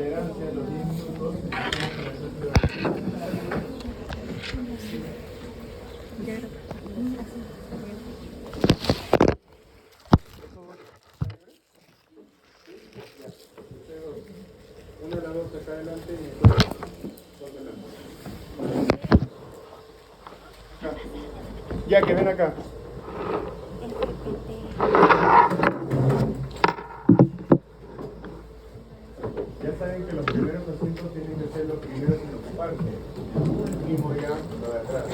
Tolerancia, los 10 minutos. Una de las dos acá adelante y dos adelante. Acá. Ya que ven acá. Ya saben que los primeros asientos tienen que ser los primeros en ocuparse. Último ya lo de atrás.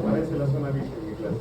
Parece la zona VIP en mi clase.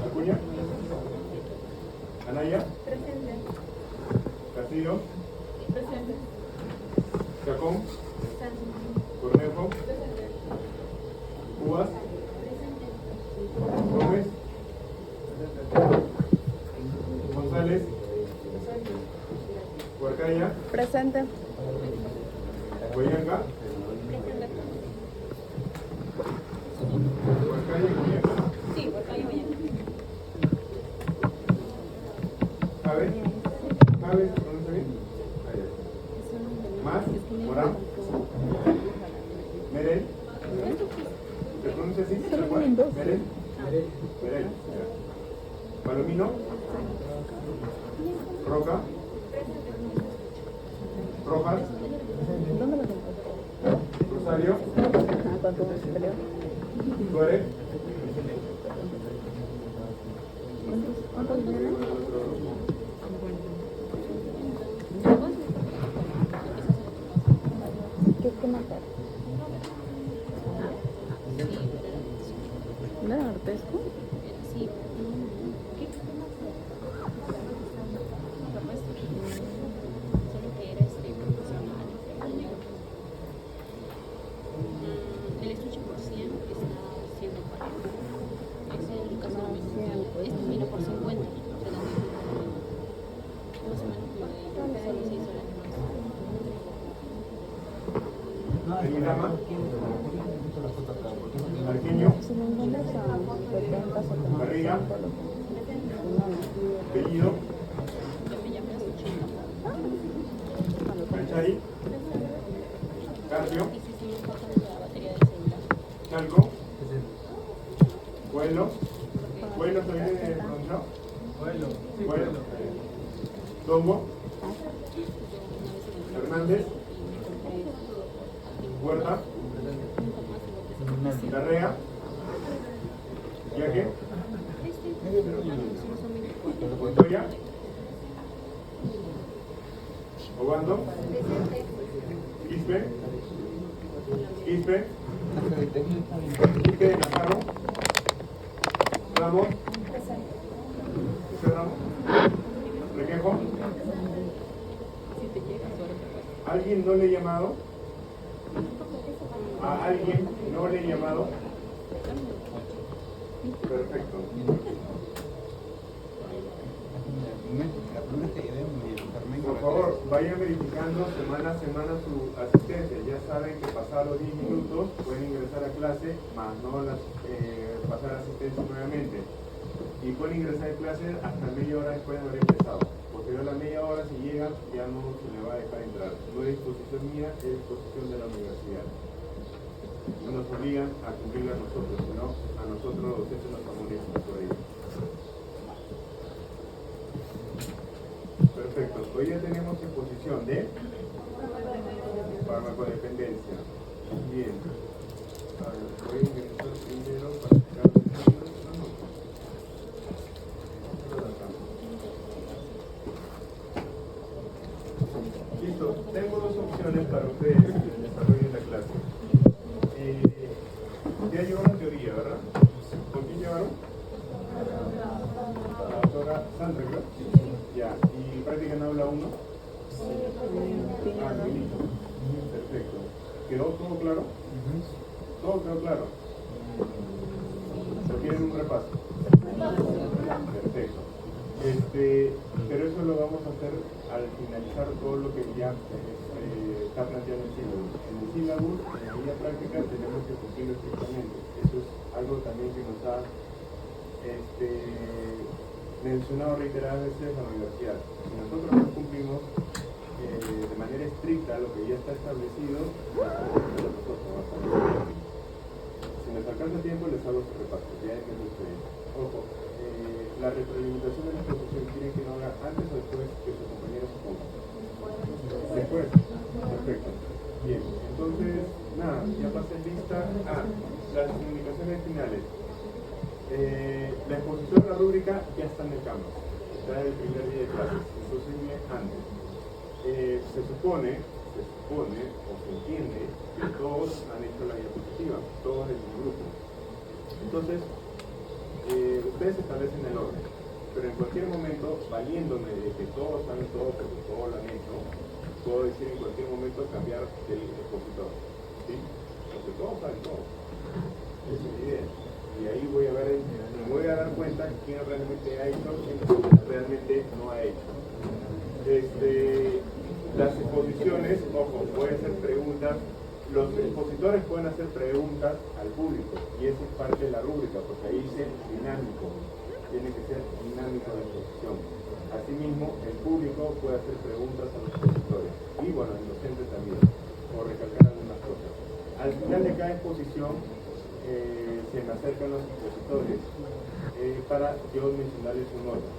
Acuña. Anaya. Presente. Castillo. Presente. Chacón. Presente. Cornejo. Presente. Cubas. Presente. Gómez. Presente. González. Presente. Huarcaya. Presente. Huellanca. Huarcaya y Huellanca. Sí, Huarcaya y Huellanca. ¿Javes? ¿Javes? ¿Pronuncia bien? ¿Más? ¿Morán? ¿Merel? ¿Se pronuncia así? ¿Merel? Merel. ¿Palomino? ¿Roca? ¿Rojas? ¿Dónde lo tengo? ¿Rosario? ¿Cuánto se peleó? ¿Suárez? ¿Cuántos vienen? ¿Qué marcar? ¿No era Artesco? Sí. ¿Qué más? Solo que era profesional. El estuche por 100 está 140. Es el caso de este vino por 50. Más o menos como de solo 6 horas más. ¿Terminama? ¿Arqueño? Si lo encuentras a 70, 70. ¿Barriga? ¿Bellido? Yo me llamo 80. ¿Canchari? ¿Carpio? Y si se me falta la batería del celular. ¿Chalco? ¿Vuelo? ¿Vuelo también es pronunciado? Vuelo. ¿Tombo? ¿Hernández? ¿Huerta? ¿Larrea? ¿Yaque? ¿Montoya? ¿Obando? ¿Quispe? ¿Quispe? ¿Quispe de Najarro? ¿Ramos? ¿Quispe Ramos? ¿Requejo? ¿Alguien no le he llamado? ¿A alguien no le he llamado? Perfecto. Por favor, vayan verificando semana a semana su asistencia. Ya saben que pasados los 10 minutos pueden ingresar a clase, más no pasar asistencia nuevamente. Y pueden ingresar a clase hasta media hora después de haber empezado. Por Porque a la media hora si llega ya no se le va a dejar entrar. No es disposición mía, es disposición de la universidad. No nos obligan a cumplir a nosotros, sino a nosotros los docentes nos amonestamos por ello. Perfecto. Hoy ya tenemos exposición de farmacodependencia. Bien. A ver, voy a ingresar primero para sacar los números. Listo. Tengo dos opciones para ustedes en el desarrollo de la clase. Ya llevaron teoría, ¿verdad? ¿Con quién llevaron? La doctora Sandra, ¿verdad? Ya. ¿Y práctica en aula 1? Ah, listo. Perfecto. ¿Quedó todo claro? ¿Todo quedó claro? ¿O quieren un repaso? Perfecto. Pero eso lo vamos a hacer al finalizar todo lo que ya está planteado en el sílabus. En el sílabus, en la guía práctica, tenemos que cumplirlo estrictamente. Eso es algo también que nos ha mencionado reiteradas veces la universidad. Si nosotros no cumplimos de manera estricta lo que ya está establecido, si nos alcanza tiempo les hago este repaso, ya es que ustedes. Ojo, la retroalimentación de la exposición, ¿quieren que lo haga antes o después que sus compañeros se pongan? Después. Perfecto. Bien, entonces, nada, ya pasé lista. Las comunicaciones finales. La exposición de la rúbrica ya está en el campus, está en el primer día de clases, es posible antes. Se supone o se entiende que todos han hecho la diapositiva, todos en el grupo. Entonces, ustedes establecen el orden, pero en cualquier momento, valiéndome de que todos saben todo, porque todos lo han hecho, puedo decir en cualquier momento cambiar el expositor, ¿sí? Porque todos saben todo. Esa es la idea. Y ahí me voy a dar cuenta quién realmente ha hecho y quién realmente no ha hecho. Las exposiciones, ojo, pueden ser preguntas. Los expositores pueden hacer preguntas al público y esa es parte de la rúbrica, porque ahí dice dinámico, tiene que ser dinámico la exposición. Asimismo, el público puede hacer preguntas a los expositores y bueno, el docente también, o recalcar algunas cosas. Al final de cada exposición se me acercan los expositores para yo mencionarles un orden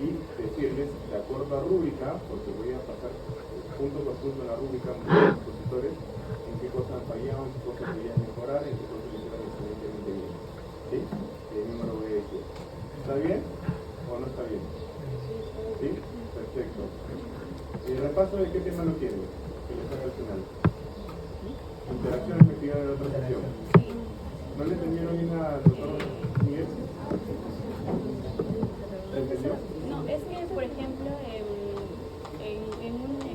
y decirles, de acuerdo a rúbrica, porque voy a pasar punto por punto la rúbrica a los expositores, en qué cosas han fallado, en qué cosas deberían mejorar, en qué cosas lo hicieron excelentemente bien. ¿Sí? Y ahí mismo lo voy a decir. ¿Está bien o no está bien? ¿Sí? Perfecto. ¿El repaso de qué tema lo quieren? Que les haga al final. Interacciones me pidieron en otra ocasión. ¿No le entendieron bien al doctor Miguel? ¿Le entendió? No, es que, por ejemplo, en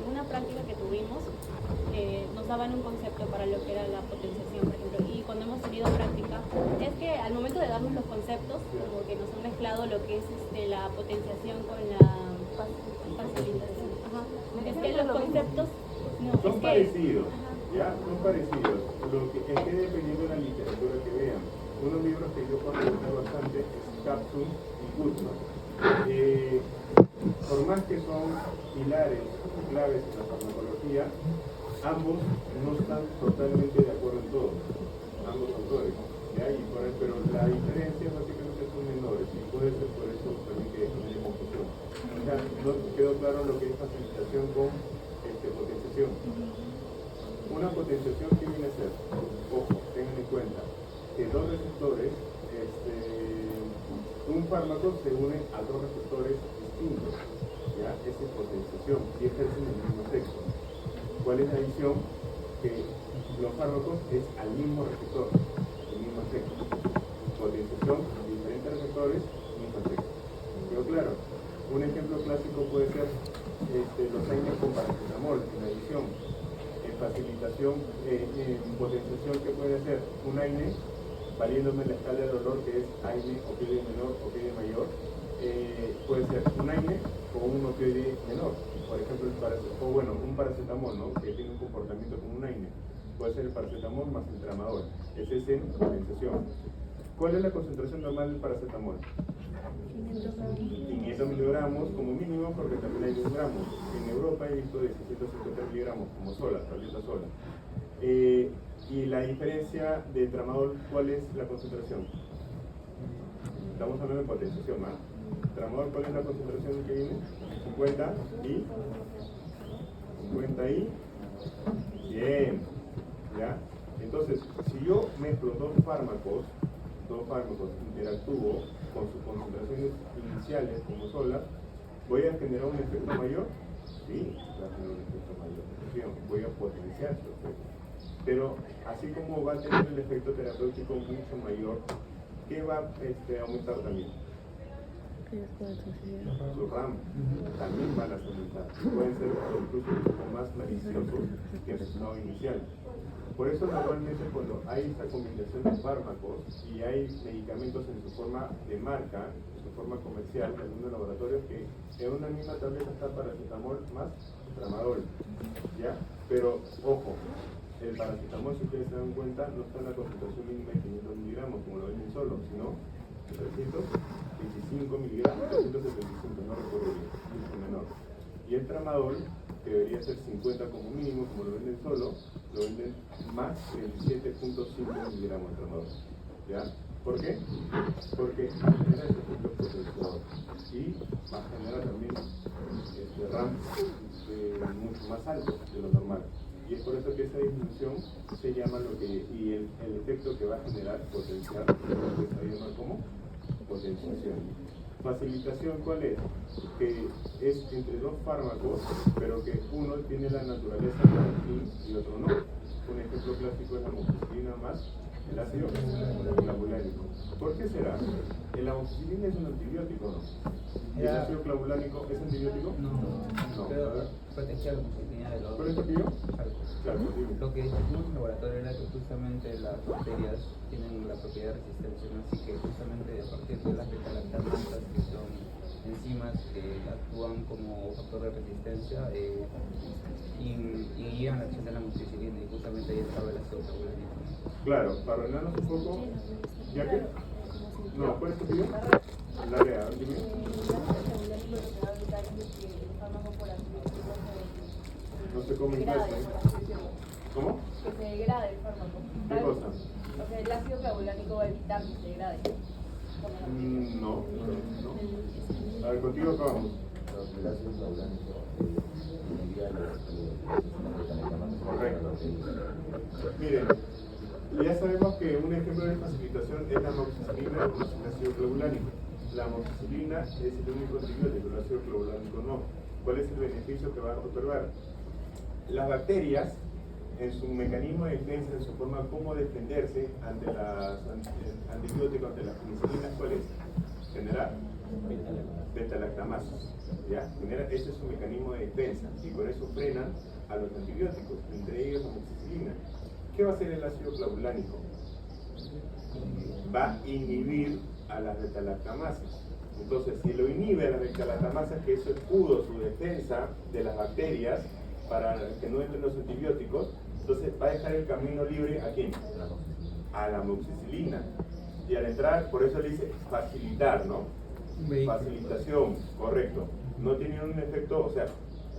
una práctica que tuvimos, nos daban un concepto para lo que era la potenciación, por ejemplo, y cuando hemos tenido práctica, es que al momento de darnos los conceptos, como que nos han mezclado lo que es la potenciación con la facilitación. Ajá. Es que los conceptos son parecidos. Ya, son parecidos. Lo que es que dependiendo de la literatura que vean. Unos libros que yo conozco bastante es Capsule y Goodman. Por más que son pilares, claves en la farmacología, ambos no están totalmente de acuerdo en todo. Ambos autores. ¿Ya? Pero la diferencia básicamente son menores y puede ser por eso también que genere confusión. O sea, no quedó claro lo que es facilitación con potenciación. Una potenciación, ¿qué viene a ser? Ojo, tengan en cuenta que dos receptores, un fármaco se une a dos receptores distintos, ¿ya? Esa es potenciación y ejercen el mismo efecto. ¿Cuál es la adición? Que los fármacos es al mismo receptor, el mismo efecto. Potenciación, diferentes receptores, mismo efecto. ¿Quedó claro? Un ejemplo clásico puede ser los AINE con paracetamol en adición. Facilitación, potenciación, ¿qué puede ser? Un AINE, valiéndome la escala de dolor que es AINE, opioide menor, opioide mayor, puede ser un AINE o un opioide menor, por ejemplo, un paracetamol, ¿no? Que tiene un comportamiento como un AINE, puede ser el paracetamol más el tramadol, ese es en potenciación. ¿Cuál es la concentración normal del paracetamol? 500 miligramos como mínimo, porque también hay 1 gramo. En Europa he visto de 650 miligramos como sola, tableta sola. Y la diferencia de tramadol, ¿cuál es la concentración? Estamos hablando de potenciación, ¿ah? Tramadol, ¿cuál es la concentración que viene? 50 y 50 y bien, ¿ya? Entonces, si yo mezclo dos fármacos interactúo con sus concentraciones iniciales como solas, ¿voy a generar un efecto mayor? Sí, va a tener un efecto mayor. Voy a potenciar su efecto. Pero así como va a tener el efecto terapéutico mucho mayor, ¿qué va a aumentar también? Su RAM también van a aumentar. Pueden ser incluso un poco más maliciosos que el estado inicial. Por eso normalmente cuando hay esta combinación de fármacos y hay medicamentos en su forma de marca, en su forma comercial, en algunos laboratorios, que en una misma tableta está paracetamol más tramadol, ¿ya? Pero, ojo, el paracetamol, si ustedes se dan cuenta, no está en la concentración mínima de 500 miligramos, como lo venden solo, sino 325 miligramos, 375, no recuerdo bien, mucho menor. Y el tramadol, que debería ser 50 como mínimo, como lo venden solo, lo venden más de 27.5 miligramos de tramadol. ¿Ya? ¿Por qué? Porque genera ese efecto potenciador y va a generar también RAM mucho más alto de lo normal. Y es por eso que esa disminución se llama lo que, y el efecto que va a generar potencial, lo que se llama como potenciación. Facilitación, ¿cuál es? Que es entre dos fármacos, pero que uno tiene la naturaleza de afín y otro no. Un ejemplo clásico es la amoxicilina más el ácido clavulánico. ¿Por qué será? ¿La amoxicilina es un antibiótico o no? ¿Y el ácido clavulánico es antibiótico? No. Pero protegía la amoxicilina de los... ¿Por eso, tío? Claro, lo que hicimos en el laboratorio era que justamente las bacterias tienen la propiedad de resistencia, ¿no? Así que justamente a partir de las beta-lactamatas, que son enzimas que actúan como factor de resistencia, y llevan la acción de la amoxicilina, y justamente ahí estaba el ácido clavulánico. Claro, para ordenarnos un poco, ¿ya que? No, ¿cuál es tu tío? La área, dime. No sé cómo inglés, ¿Cómo? Que se degrade el fármaco. ¿Qué cosa? O sea, el ácido clavulánico va a evitar que se degrade. No. A ver, contigo acabamos. El ácido clavulánico Correcto. Miren, ya sabemos que un ejemplo de facilitación es la amoxicilina con el ácido clavulánico. La amoxicilina es el único antibiótico, el ácido clavulánico no. ¿Cuál es el beneficio que va a otorgar? Las bacterias, en su mecanismo de defensa, en su forma como defenderse ante las antibióticos, ante las penicilinas, ¿cuál es? Generar beta-lactamases. ¿Ya? Ese es su mecanismo de defensa y con eso frenan a los antibióticos, entre ellos la amoxicilina. ¿Qué va a hacer el ácido clavulánico? Va a inhibir a las beta-lactamases. Entonces, si lo inhibe a las beta-lactamases, que es su escudo, su defensa de las bacterias, para que no entren los antibióticos, entonces va a dejar el camino libre ¿a quién? A la amoxicilina. Y al entrar, por eso le dice facilitar, ¿no? Facilitación, correcto. No tiene un efecto, o sea,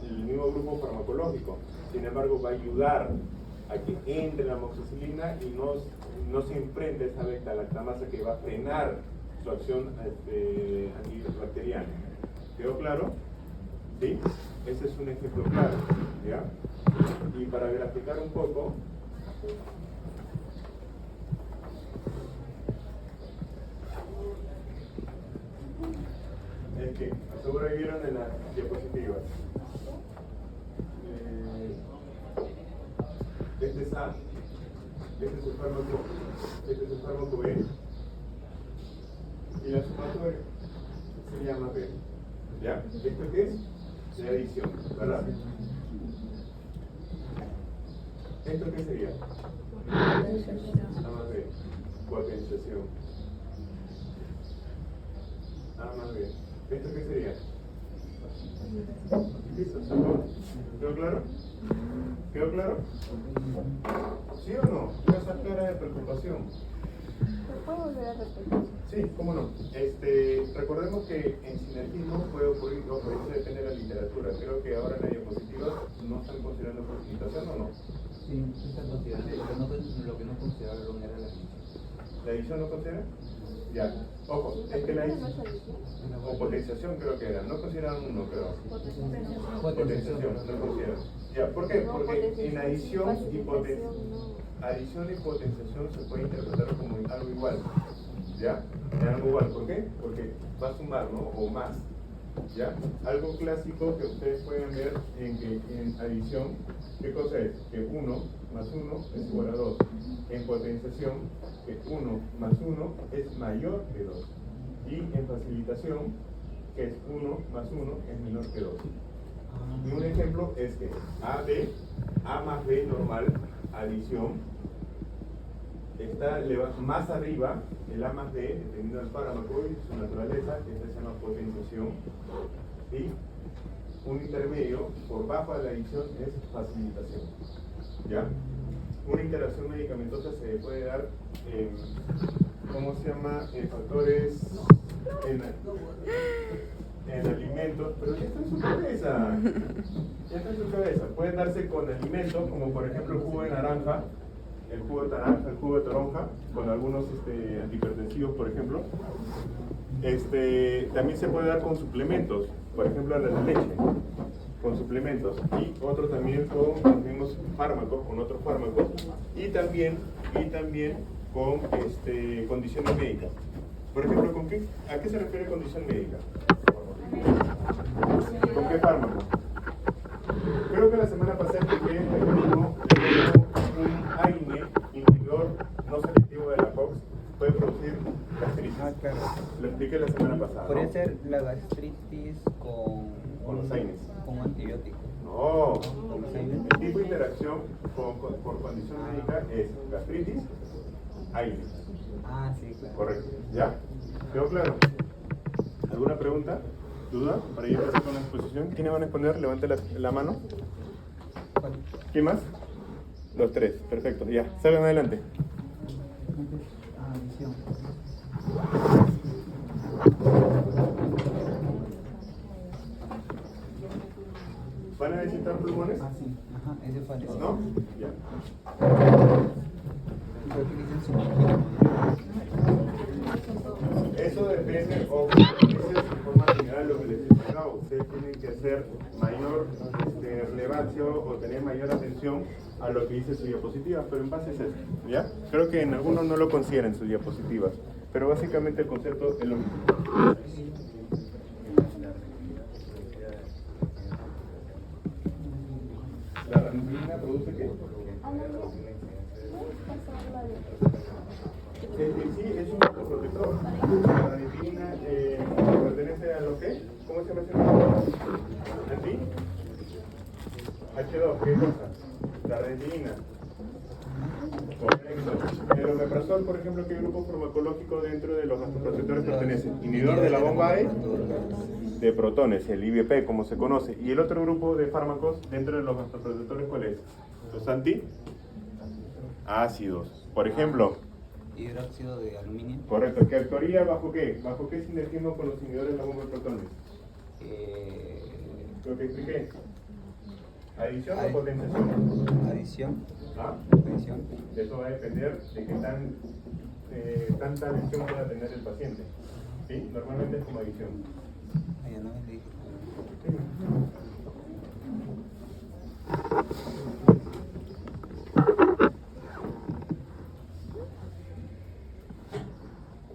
el mismo grupo farmacológico, sin embargo va a ayudar a que entre la amoxicilina y no se enfrente a esa beta-lactamasa que va a frenar su acción antibacteriana. ¿Quedó claro? ¿Sí? Ese es un ejemplo claro, ¿ya? Y para graficar un poco, es que, seguro que vieron en las diapositivas. Este es A, este es el fármaco B, y la sumatoria se llama B. ¿Ya? ¿Esto qué es? De adición, ¿verdad? ¿Esto qué sería? A más B, potenciación. A más B. ¿Esto qué sería? Listo, ¿quedó claro? ¿Quedó claro? ¿Sí o no? Esa cara de preocupación. ¿Puedo volver a repetir? Sí, cómo no. Recordemos que en sinergismo puede ocurrir, no, por eso depende de la literatura. Creo que ahora en la diapositiva no están considerando facilitación o no. Sí, sí está considerando, pero lo que no consideraron era la edición. ¿La edición no considera? Ya. Ojo, es que la edición o potenciación creo que era. No consideran uno, creo. Potenciación, no consideran. Ya, ¿por qué? Porque en adición y potenciación se puede interpretar como algo igual. ¿Ya? Es algo igual. ¿Por qué? Porque va a sumar, ¿no? O más. ¿Ya? Algo clásico que ustedes pueden ver en adición, ¿qué cosa es? Que 1 más 1 es igual a 2. En potenciación, que 1 más 1 es mayor que 2. Y en facilitación, que es 1 más 1 es menor que 2. Y un ejemplo es que A más B normal, adición, está más arriba, el A más B, dependiendo del fármaco y su naturaleza, que se llama potenciación, y un intermedio por bajo de la adición es facilitación. ¿Ya? Una interacción medicamentosa se puede dar en, ¿cómo se llama? En factores, en alimentos, pero ya está en su cabeza. Ya está en su cabeza. Pueden darse con alimentos, como por ejemplo el jugo de naranja, el jugo de naranja, el jugo de toronja, con algunos antihipertensivos, por ejemplo. También se puede dar con suplementos, por ejemplo la leche, con suplementos, y otro también con los mismos fármacos, con otros fármacos, y también con condiciones médicas. Por ejemplo, ¿a qué se refiere condición médica? ¿Con qué fármaco? Creo que la semana pasada expliqué el mecanismo de un AINE, inhibidor no selectivo de la COX, puede producir gastritis. Ah, claro. Lo expliqué la semana pasada. Podría ¿no? ser la gastritis Con los AINES. con antibiótico. No, el tipo de interacción por condición médica es gastritis, AINES. Ah, sí, claro. Correcto. ¿Ya? ¿Quedó claro? ¿Alguna pregunta? ¿Duda? Para ir a empezar con la exposición. ¿Quiénes van a exponer? Levante la mano. ¿Cuál? ¿Quién más? Los tres. Perfecto. Ya. Salgan adelante. Adición. ¿Van a necesitar pulmones? Ah, sí. Ajá, ese fue el ¿No? Ya. Eso depende, o de forma general lo que les he explicado. Ustedes tienen que hacer mayor relevancia o tener mayor atención a lo que dice su diapositiva, pero en base es eso, ¿ya? Creo que en algunos no lo consideran sus diapositivas, pero básicamente el concepto es lo mismo. ¿La ranitidina produce qué? Sí, es un protector. La ranitidina pertenece a lo que, ¿cómo se llama ese nombre? ¿Anti? H2, ¿qué cosa? La ranitidina. Correcto. El omeprazol, por ejemplo, ¿qué grupo farmacológico dentro de los vasoprotectores pertenece? Inhibidor de la bomba de protones, el IBP, como se conoce. Y el otro grupo de fármacos dentro de los vasoprotectores, ¿cuál es? Los antiácidos. Por ejemplo, hidróxido de aluminio. correcto, ¿que actuaría bajo qué? ¿Bajo qué sinergismo con los inhibidores de la bomba de protones? Lo que expliqué. ¿Adición o potenciación? Adición. ¿Ah? Adición. Eso va a depender de qué tanta lesión pueda tener el paciente. ¿Sí? Normalmente es como adición. Ay, ya no me dije.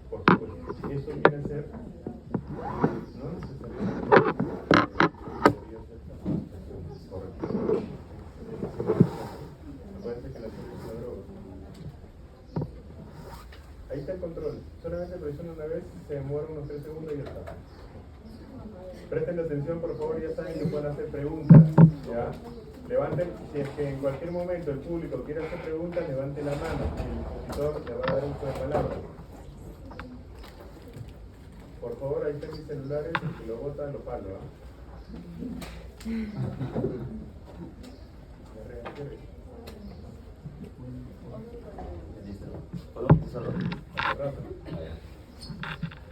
Por supuesto. Eso viene a ser no necesariamente debería ser capacitación. Correcto. Acuérdense que la ciencia es una droga. Ahí está el control. Solamente presiona una vez, se demora unos 3 segundos y ya está. Presten atención, por favor, ya saben que pueden hacer preguntas. ¿Ya? Levanten, si es que en cualquier momento el público quiere hacer preguntas, levanten la mano. El expositor le va a dar uso de palabras. Por favor, ahí están mis celulares, si lo botan, lo palo. ¿Puedo empezarlo? rato.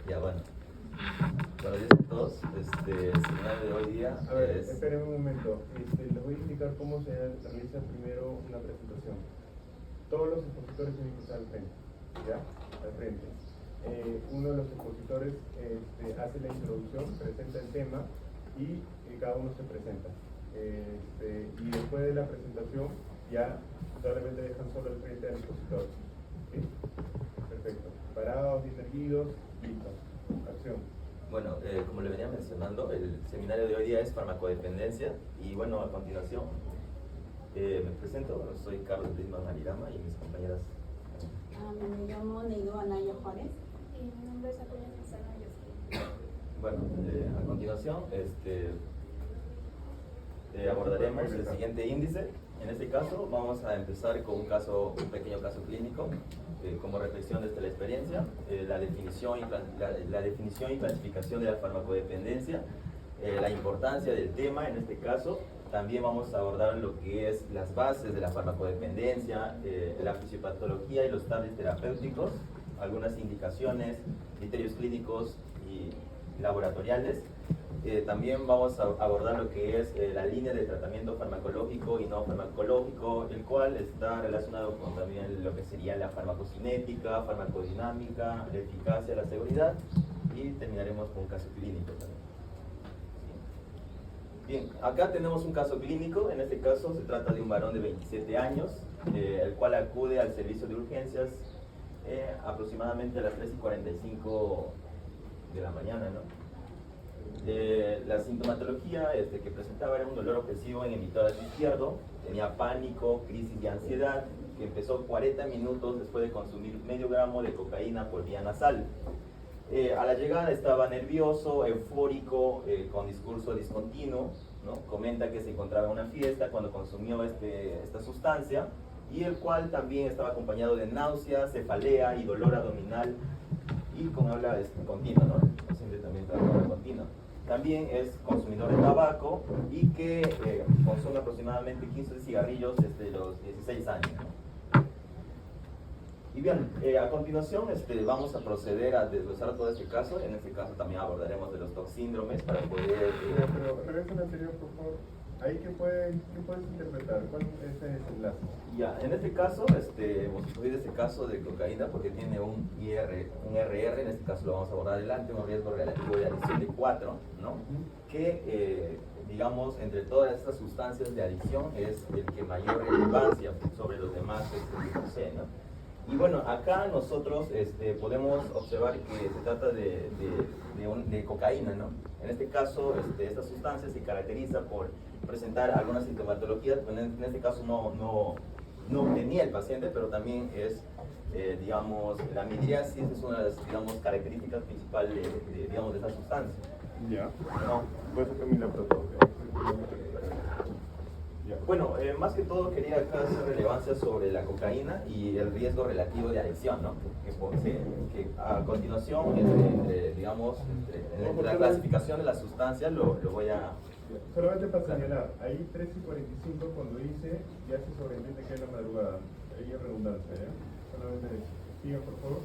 Ya, bueno. Buenos días a todos. El seminario de hoy día A ver, es... esperen un momento. Les voy a indicar cómo se realiza primero una presentación. Todos los expositores tienen que estar al frente, ¿ya? Al frente. Uno de los expositores hace la introducción, presenta el tema y cada uno se presenta. Y después de la presentación ya solamente dejan solo el frente al expositor. ¿Sí? Perfecto. Parados, bien erguidos, listo. Acción. Bueno, como le venía mencionando, el seminario de hoy día es farmacodependencia y bueno, a continuación me presento, soy Carlos Blisman Alirama y mis compañeras. Me llamo Neido Anaya Juárez. Y mi nombre es Acuña Quintana Yossi. Bueno, a continuación abordaremos el siguiente índice. En este caso vamos a empezar con un pequeño caso clínico como reflexión desde la experiencia, la definición y clasificación de la farmacodependencia, la importancia del tema en este caso. También vamos a abordar lo que es las bases de la farmacodependencia, la fisiopatología y los tableros terapéuticos, algunas indicaciones, criterios clínicos y laboratoriales. También vamos a abordar lo que es la línea de tratamiento farmacológico y no farmacológico, el cual está relacionado con también lo que sería la farmacocinética, farmacodinámica, la eficacia, la seguridad, y terminaremos con un caso clínico también. Bien, acá tenemos un caso clínico. En este caso se trata de un varón de 27 años, el cual acude al servicio de urgencias aproximadamente a las 3:45 de la mañana, ¿no? La sintomatología que presentaba era un dolor opresivo en el mitoras izquierdo, tenía pánico, crisis de ansiedad, que empezó 40 minutos después de consumir medio gramo de cocaína por vía nasal. A la llegada estaba nervioso, eufórico, con discurso discontinuo, ¿no? Comenta que se encontraba en una fiesta cuando consumió esta sustancia, y el cual también estaba acompañado de náuseas, cefalea y dolor abdominal y con habla continua, ¿no? El paciente también está con habla continua. También es consumidor de tabaco y que consume aproximadamente 15 cigarrillos desde los 16 años, ¿no? Y bien, a continuación vamos a proceder a desglosar todo este caso. En este caso también abordaremos de los toxíndromes para poder... Pero regresa al anterior, por favor. Ahí, ¿qué puedes interpretar? ¿Cuál es el desenlace? Ya, en este caso, hemos incluido este caso de cocaína porque tiene un RR, en este caso lo vamos a abordar adelante, un riesgo relativo de adicción de 4, ¿no? Que, digamos, entre todas estas sustancias de adicción es el que mayor relevancia sobre los demás posee, ¿no? Y bueno, acá nosotros podemos observar que se trata de cocaína, ¿no? En este caso, esta sustancia se caracteriza por presentar algunas sintomatologías, en este caso no tenía el paciente, pero también es, digamos, la midriasis es una de las, digamos, características principales de esta sustancia. Ya. ¿No? Voy a sacar mi laptop. Bueno, más que todo quería acá hacer relevancia sobre la cocaína y el riesgo relativo de adicción, ¿no? Que a continuación, digamos, entre la clasificación de las sustancias lo voy a... Solamente para señalar, ahí 3:45 cuando dice, ya se sobreentiende que es la madrugada. Ahí es redundancia, ¿ya? Solamente siga, por favor.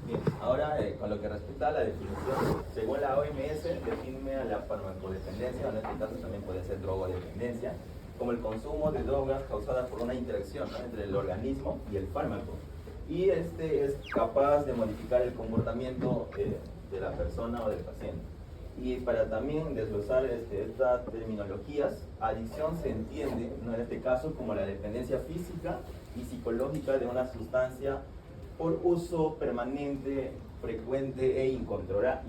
Bien, ahora con lo que respecta a la definición, según la OMS, define a la farmacodependencia, en este caso también puede ser drogodependencia, como el consumo de drogas causada por una interacción, ¿no?, entre el organismo y el fármaco. Y es capaz de modificar el comportamiento de la persona o del paciente. Y para también desglosar estas terminologías, adicción se entiende, ¿no?, en este caso como la dependencia física y psicológica de una sustancia por uso permanente, frecuente e incontrolable,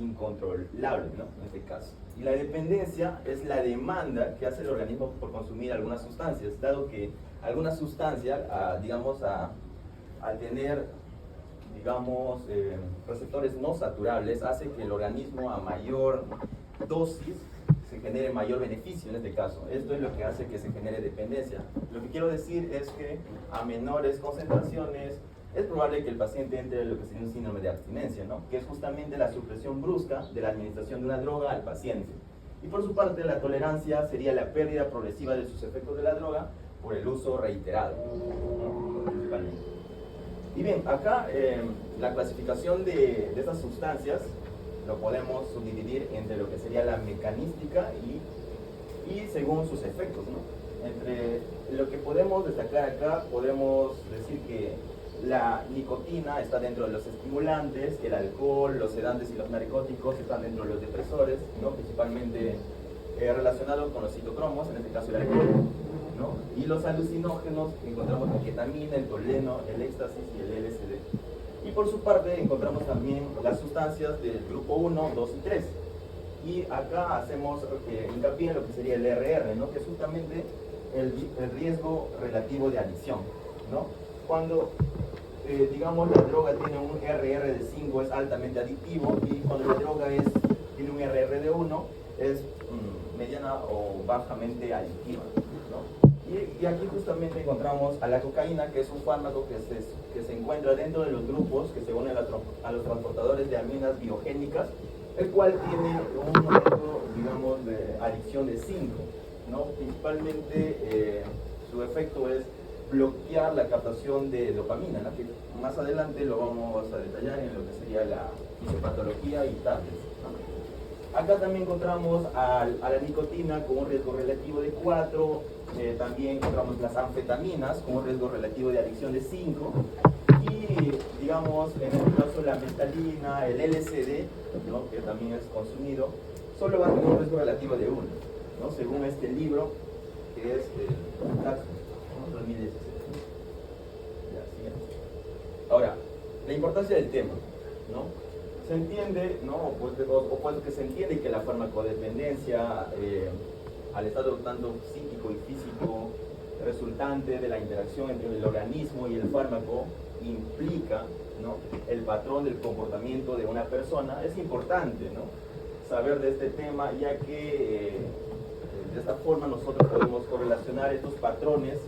¿no?, en este caso. Y la dependencia es la demanda que hace el organismo por consumir algunas sustancias, dado que algunas sustancias, al tener, digamos, receptores no saturables, hace que el organismo a mayor dosis se genere mayor beneficio en este caso. Esto es lo que hace que se genere dependencia. Lo que quiero decir es que a menores concentraciones es probable que el paciente entre en lo que sería un síndrome de abstinencia, ¿no?, que es justamente la supresión brusca de la administración de una droga al paciente. Y por su parte, la tolerancia sería la pérdida progresiva de sus efectos de la droga por el uso reiterado, ¿no?, principalmente. Y bien, acá la clasificación de estas sustancias lo podemos subdividir entre lo que sería la mecanística y según sus efectos, ¿no? Entre lo que podemos destacar acá, podemos decir que la nicotina está dentro de los estimulantes, el alcohol, los sedantes y los narcóticos están dentro de los depresores, ¿no? Principalmente relacionados con los citocromos, en este caso el alcohol, ¿no? Y los alucinógenos encontramos la ketamina, el toleno, el éxtasis y el LSD. Y por su parte encontramos también las sustancias del grupo 1, 2 y 3. Y acá hacemos hincapié en lo que sería el RR, ¿no? Que es justamente el riesgo relativo de adicción, ¿no? Cuando digamos la droga tiene un RR de 5 es altamente adictivo, y cuando la droga tiene un RR de 1 es mediana o bajamente adictiva, ¿no? Y aquí justamente encontramos a la cocaína, que es un fármaco que se encuentra dentro de los grupos que se unen a los transportadores de aminas biogénicas, el cual tiene un momento, digamos, de adicción de 5, ¿no? Principalmente su efecto es bloquear la captación de dopamina, ¿no? Que más adelante lo vamos a detallar en lo que sería la fisiopatología y tablets, ¿no? Acá también encontramos a la nicotina con un riesgo relativo de 4, también encontramos las anfetaminas con un riesgo relativo de adicción de 5, y digamos en este caso la mescalina, el LSD, ¿no? Que también es consumido, solo va a tener un riesgo relativo de 1, ¿no? Según este libro que es el Taxus, ¿no? 2017. Ahora, la importancia del tema, ¿no? Se entiende, ¿no? O pues que se entiende que la farmacodependencia, al estado tanto psíquico y físico resultante de la interacción entre el organismo y el fármaco, implica, ¿no? El patrón del comportamiento de una persona. Es importante, ¿no? Saber de este tema, ya que de esta forma nosotros podemos correlacionar estos patrones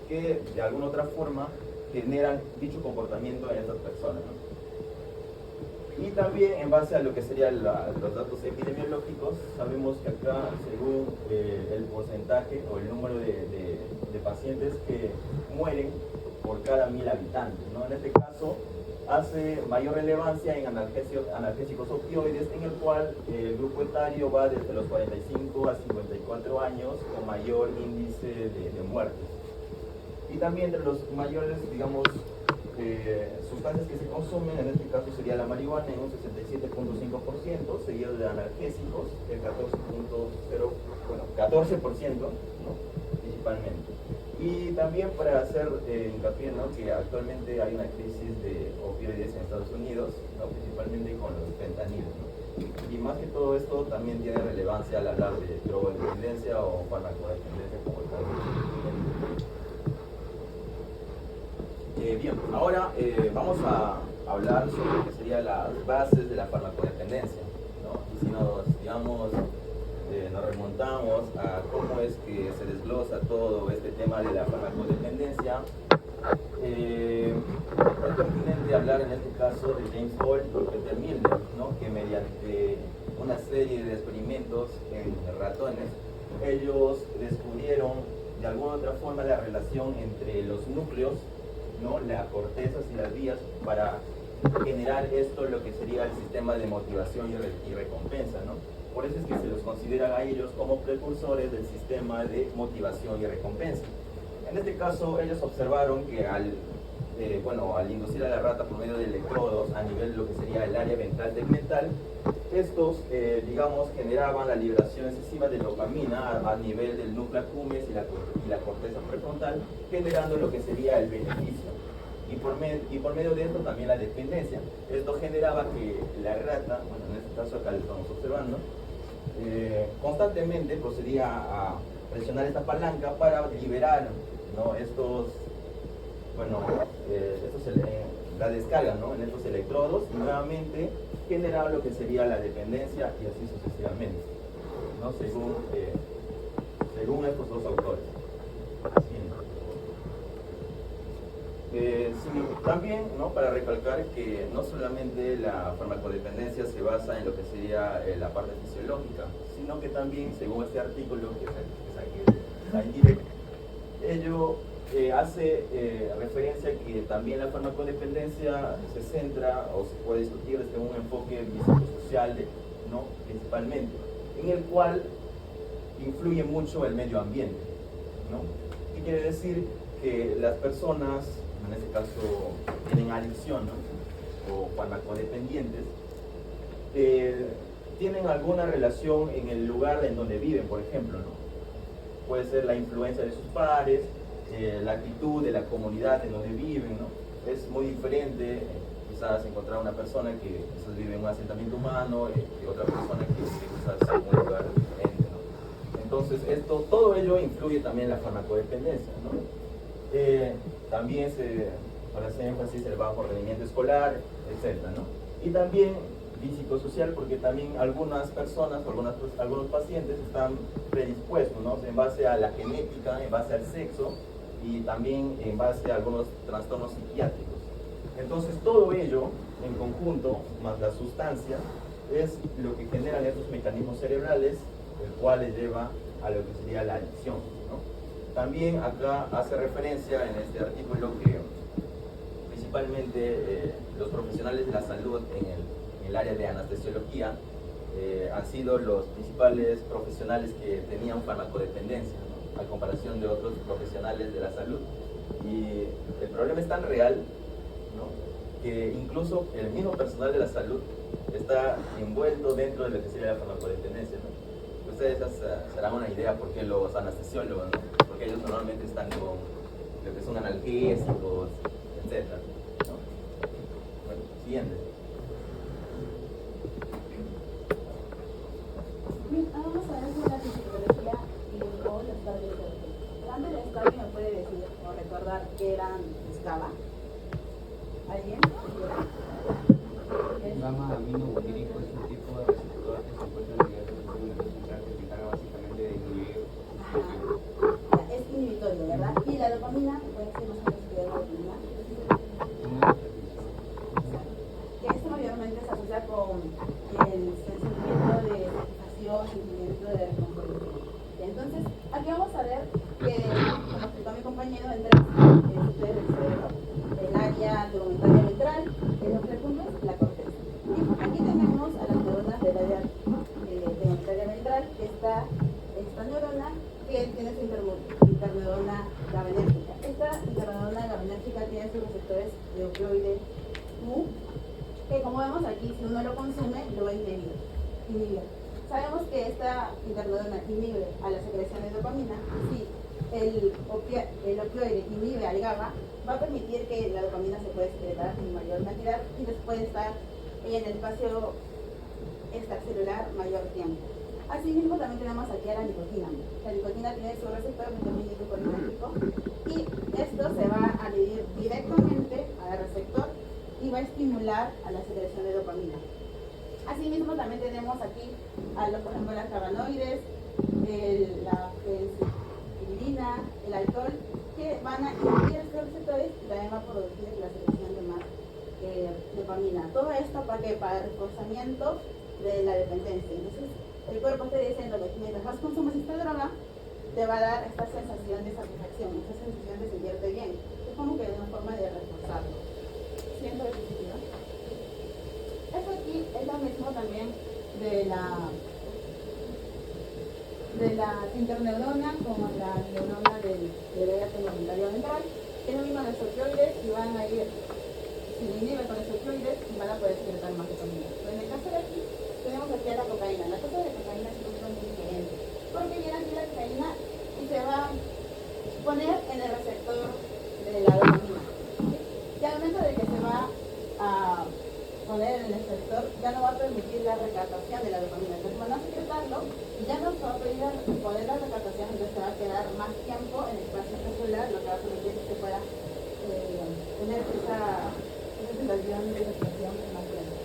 que de alguna otra forma generan dicho comportamiento en estas personas, ¿no? Y también en base a lo que serían los datos epidemiológicos, sabemos que acá, según el porcentaje o el número de pacientes que mueren por cada 1000 habitantes, ¿no? En este caso, hace mayor relevancia en analgésicos opioides, en el cual el grupo etario va desde los 45 a 54 años con mayor índice de muertes. Y también entre los mayores, digamos, sustancias que se consumen, en este caso sería la marihuana en un 67.5%, seguido de analgésicos, el 14%, ¿no? Principalmente. Y también para hacer hincapié, ¿no? Que actualmente hay una crisis de opioides en Estados Unidos, ¿no? Principalmente con los fentanilos, ¿no? Y más que todo esto también tiene relevancia al hablar de drogodependencia o farmacodependencia como el caso. Bien, ahora vamos a hablar sobre lo que serían las bases de la farmacodependencia, ¿no? Y si nos remontamos a cómo es que se desglosa todo este tema de la farmacodependencia, es pertinente hablar en este caso de James Hall y Peter Milner, ¿no? Que mediante una serie de experimentos en ratones, ellos descubrieron de alguna otra forma la relación entre los núcleos, ¿no? Las cortezas y las vías, para generar esto lo que sería el sistema de motivación y recompensa, ¿no? Por eso es que se los considera a ellos como precursores del sistema de motivación y recompensa. En este caso, ellos observaron que al inducir a la rata por medio de electrodos a nivel de lo que sería el área ventral tegmental, estos, digamos, generaban la liberación excesiva de dopamina a nivel del núcleo accumbens y la corteza prefrontal, generando lo que sería el beneficio. Y por medio de esto también la dependencia. Esto generaba que la rata, bueno, en este caso acá lo estamos observando, constantemente procedía a presionar esta palanca para liberar, ¿no? La descarga, ¿no? En estos electrodos, y nuevamente generaba lo que sería la dependencia, y así sucesivamente, ¿no? Según estos dos autores. También, ¿no? Para recalcar que no solamente la farmacodependencia se basa en lo que sería la parte fisiológica, sino que también, según este artículo que saqué de Scientific, ello hace referencia a que también la farmacodependencia se centra o se puede discutir desde un enfoque psicosocial, ¿no? Principalmente, en el cual influye mucho el medio ambiente, ¿no? ¿Qué quiere decir? Que las personas, en este caso, tienen adicción, ¿no? O farmacodependientes, tienen alguna relación en el lugar en donde viven, por ejemplo, ¿no? Puede ser la influencia de sus padres, la actitud de la comunidad en donde viven, ¿no? Es muy diferente quizás encontrar una persona que quizás vive en un asentamiento humano y otra persona que vive quizás en un lugar diferente, ¿no? Entonces todo ello influye también en la farmacodependencia, ¿no? También se hace énfasis en el bajo rendimiento escolar, etc., ¿no? Y también psicosocial, porque también algunas personas, algunos pacientes están predispuestos, ¿no? En base a la genética, en base al sexo y también en base a algunos trastornos psiquiátricos. Entonces todo ello en conjunto, más la sustancia, es lo que generan estos mecanismos cerebrales, el cual les lleva a lo que sería la adicción, ¿no? También acá hace referencia en este artículo que principalmente los profesionales de la salud en el área de anestesiología han sido los principales profesionales que tenían farmacodependencia, ¿no? A comparación de otros profesionales de la salud. Y el problema es tan real, ¿no? Que incluso el mismo personal de la salud está envuelto dentro de lo que sería la farmacodependencia, ¿no? Ustedes se darán una idea por qué los anestesiólogos, ¿no? Porque ellos normalmente están con lo que son analgésicos, etc., ¿no? Bueno, siguiente. Bien, vamos a ver sobre la fisiología y luego los estados de terapia. Antes del estadio me puede decir o recordar qué eran GABA. ¿Alguien? Gamma aminobutírico es un tipo de receptor que se encuentra en el sistema nervioso central que se encarga básicamente de inhibir. Es inhibitorio, ¿verdad? Y la dopamina, puede ser más o menos que la dopamina. Que esto mayormente se asocia con el sentimiento de satisfacción, sentimiento de reconfortación. Entonces, aquí vamos a ver que, como explicó mi compañero, entre ustedes del cerebro, el área tegumentaria ventral, el núcleo accumbens, la corteza. Y aquí tenemos a las neuronas del área tegumentaria ventral, que está esta neurona que tiene su interneurona GABAérgica. Esta interneurona GABAérgica tiene sus receptores de opioide mu, que como vemos aquí, si uno lo consume, lo va a inhibir. Sabemos que esta interneurona inhibe a la secreción de dopamina. Si el opioide inhibe al GABA, va a permitir que la dopamina se pueda secretar en mayor cantidad y después estar en el espacio extracelular mayor tiempo. Asimismo, también tenemos aquí a la nicotina. La nicotina tiene su receptor nicotínico colinérgico y esto se va a adherir directamente al receptor y va a estimular a la secreción de dopamina. Asimismo, también tenemos aquí por ejemplo, las cannabinoides, la fenilina, el alcohol, que van a inhibir estos receptores y también va a producir la secreción de más dopamina. Todo esto para el reforzamiento de la dependencia. Entonces, el cuerpo está diciendo que mientras más consumes esta droga, te va a dar esta sensación de satisfacción, esta sensación de sentirte bien. Es como que una forma de reforzarlo. Siento repetitivo. Esto aquí es lo mismo también de la interneurona como la neurona del área tegumentaria ventral. Es lo mismo de los opioides y van a ir, si lo inhiben con los opioides, van a poder secretar más dopamina. Pero en el caso de aquí, tenemos aquí a la cocaína. La cosa de la cocaína es un poco muy diferente, porque viene aquí la cocaína y se va a poner en el receptor de la dopamina. Y al momento de que se va a poner en el receptor, ya no va a permitir la recaptación de la dopamina. Entonces, van a secretarlo y ya no se va a poder la recaptación, entonces se va a quedar más tiempo en el espacio celular, lo que va a permitir que se pueda tener esa sensación de satisfacción más grande.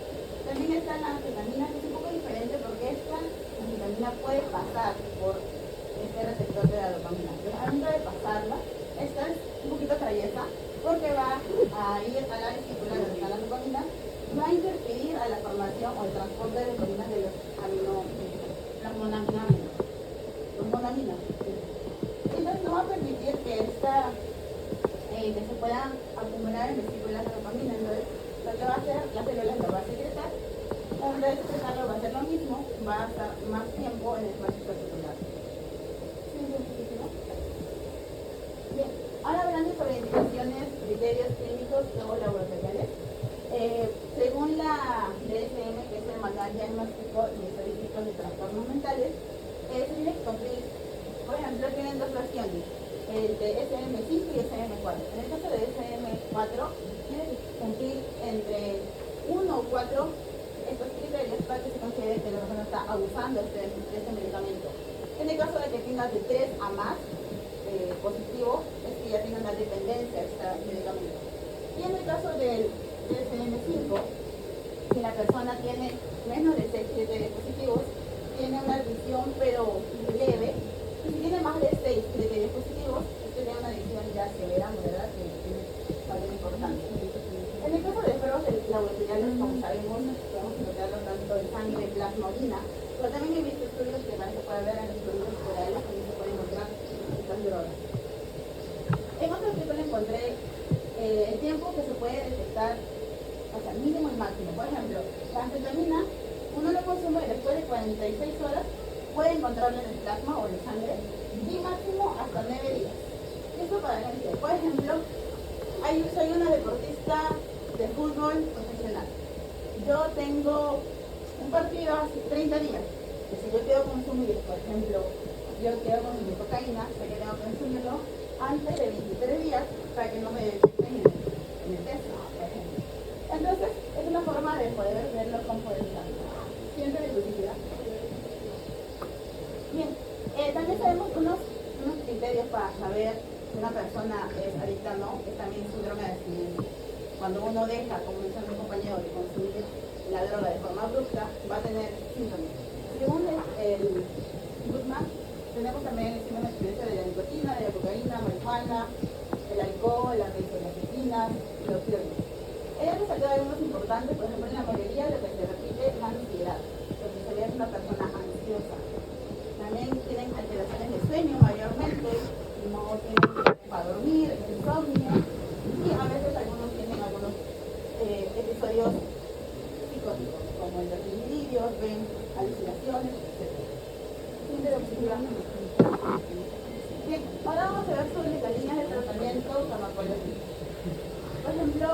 También está la anfetamina, que es un poco diferente porque esta anfetamina puede pasar por este receptor de la dopamina. Pero al momento de pasarla, esta es un poquito traviesa porque va a ir a la vesícula donde está la dopamina, va a interferir a la formación o el transporte de dopamina de los monaminas. Entonces no va a permitir que esta que se puedan acumular en vesículas de dopamina. Entonces, lo que va a hacer, las células lo va a secretar. En vez de secretarlo va a hacer lo mismo, va a estar más tiempo en el espacio extracelular. ¿Sí? Bien, ahora hablando sobre indicaciones, criterios clínicos o laboratoriales. Según la DSM, que es el Manual Diagnóstico y Estadístico de Trastornos Mentales, se tiene que cumplir, por ejemplo, tienen dos versiones, el de SM5 y SM4. En el caso de SM4, tiene que cumplir entre 1 o 4 estos criterios para que se considere que la persona está abusando de este medicamento. En el caso de que tenga de 3 a más positivo, es que ya tenga una dependencia a este medicamento. Y en el caso del DSM5, si la persona tiene menos de 6 criterios positivos, tiene una adicción pero leve, y si tiene más de 6 criterios positivos, esto tiene una adicción ya severa, moderada, que tiene valor importante. En el caso de pruebas laboratoriales, como sabemos, podemos encontrarlo tanto en sangre, plasma, orina, pero también he visto estudios que también se puede ver en los estudios corporales, también se pueden encontrar estas drogas. En otro artículo encontré el tiempo que se puede detectar, o sea, mínimo y máximo. Por ejemplo, la anfetamina, uno lo consume después de 46 horas, puede encontrarlo en el plasma o en la sangre, y máximo hasta 9 días. Esto para que, por ejemplo, soy una deportista de fútbol profesional. Yo tengo un partido hace 30 días. Y si yo quiero consumir, por ejemplo, yo quiero consumir cocaína, sé que tengo que consumirlo antes de 23 días para que no me detecten en el peso, por ejemplo. Entonces, es una forma de poder verlo con poder usarlo. Siempre de publicidad. Bien, también sabemos unos criterios para saber si una persona es adicta o no, es también síndrome de abstinencia. Cuando uno deja, como dice mi compañero, de consumir la droga de forma abrupta, va a tener síntomas. Según el Goodman, tenemos también el síndrome de abstinencia de la nicotina, de la cocaína, marihuana, el alcohol, las benzodiazepinas, los opioides. Ella nos ayuda algunos importantes, por ejemplo, en la mayoría lo que se repite es la ansiedad, porque se ve es una persona ansiosa. También tienen alteraciones de sueño mayormente, no tienen para dormir, insomnio, y a veces algunos tienen algunos episodios psicóticos, como el de los delirios, ven alucinaciones, etc. Bien, ahora vamos a ver sobre las líneas de tratamiento farmacológico. Por ejemplo,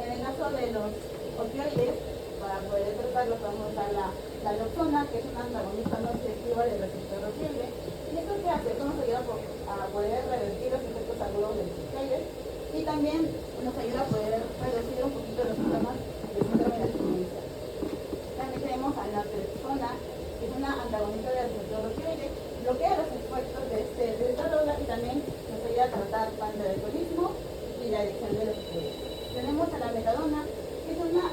en el caso de los opioides, para poder tratarlos vamos a usar la naloxona, que es una antagonista no selectiva del receptor opioide. ¿Y esto qué hace? Esto nos ayuda a poder revertir los efectos agudos de los opioides y también nos ayuda a poder reducir un poquito los síntomas del síndrome de abstinencia. También tenemos a la naloxona, que es una antagonista del receptor opioide, bloquea los efectos de esta droga y también nos ayuda a tratar tanto el alcoholismo y la adicción de los opioides. Tenemos a la metadona, que es una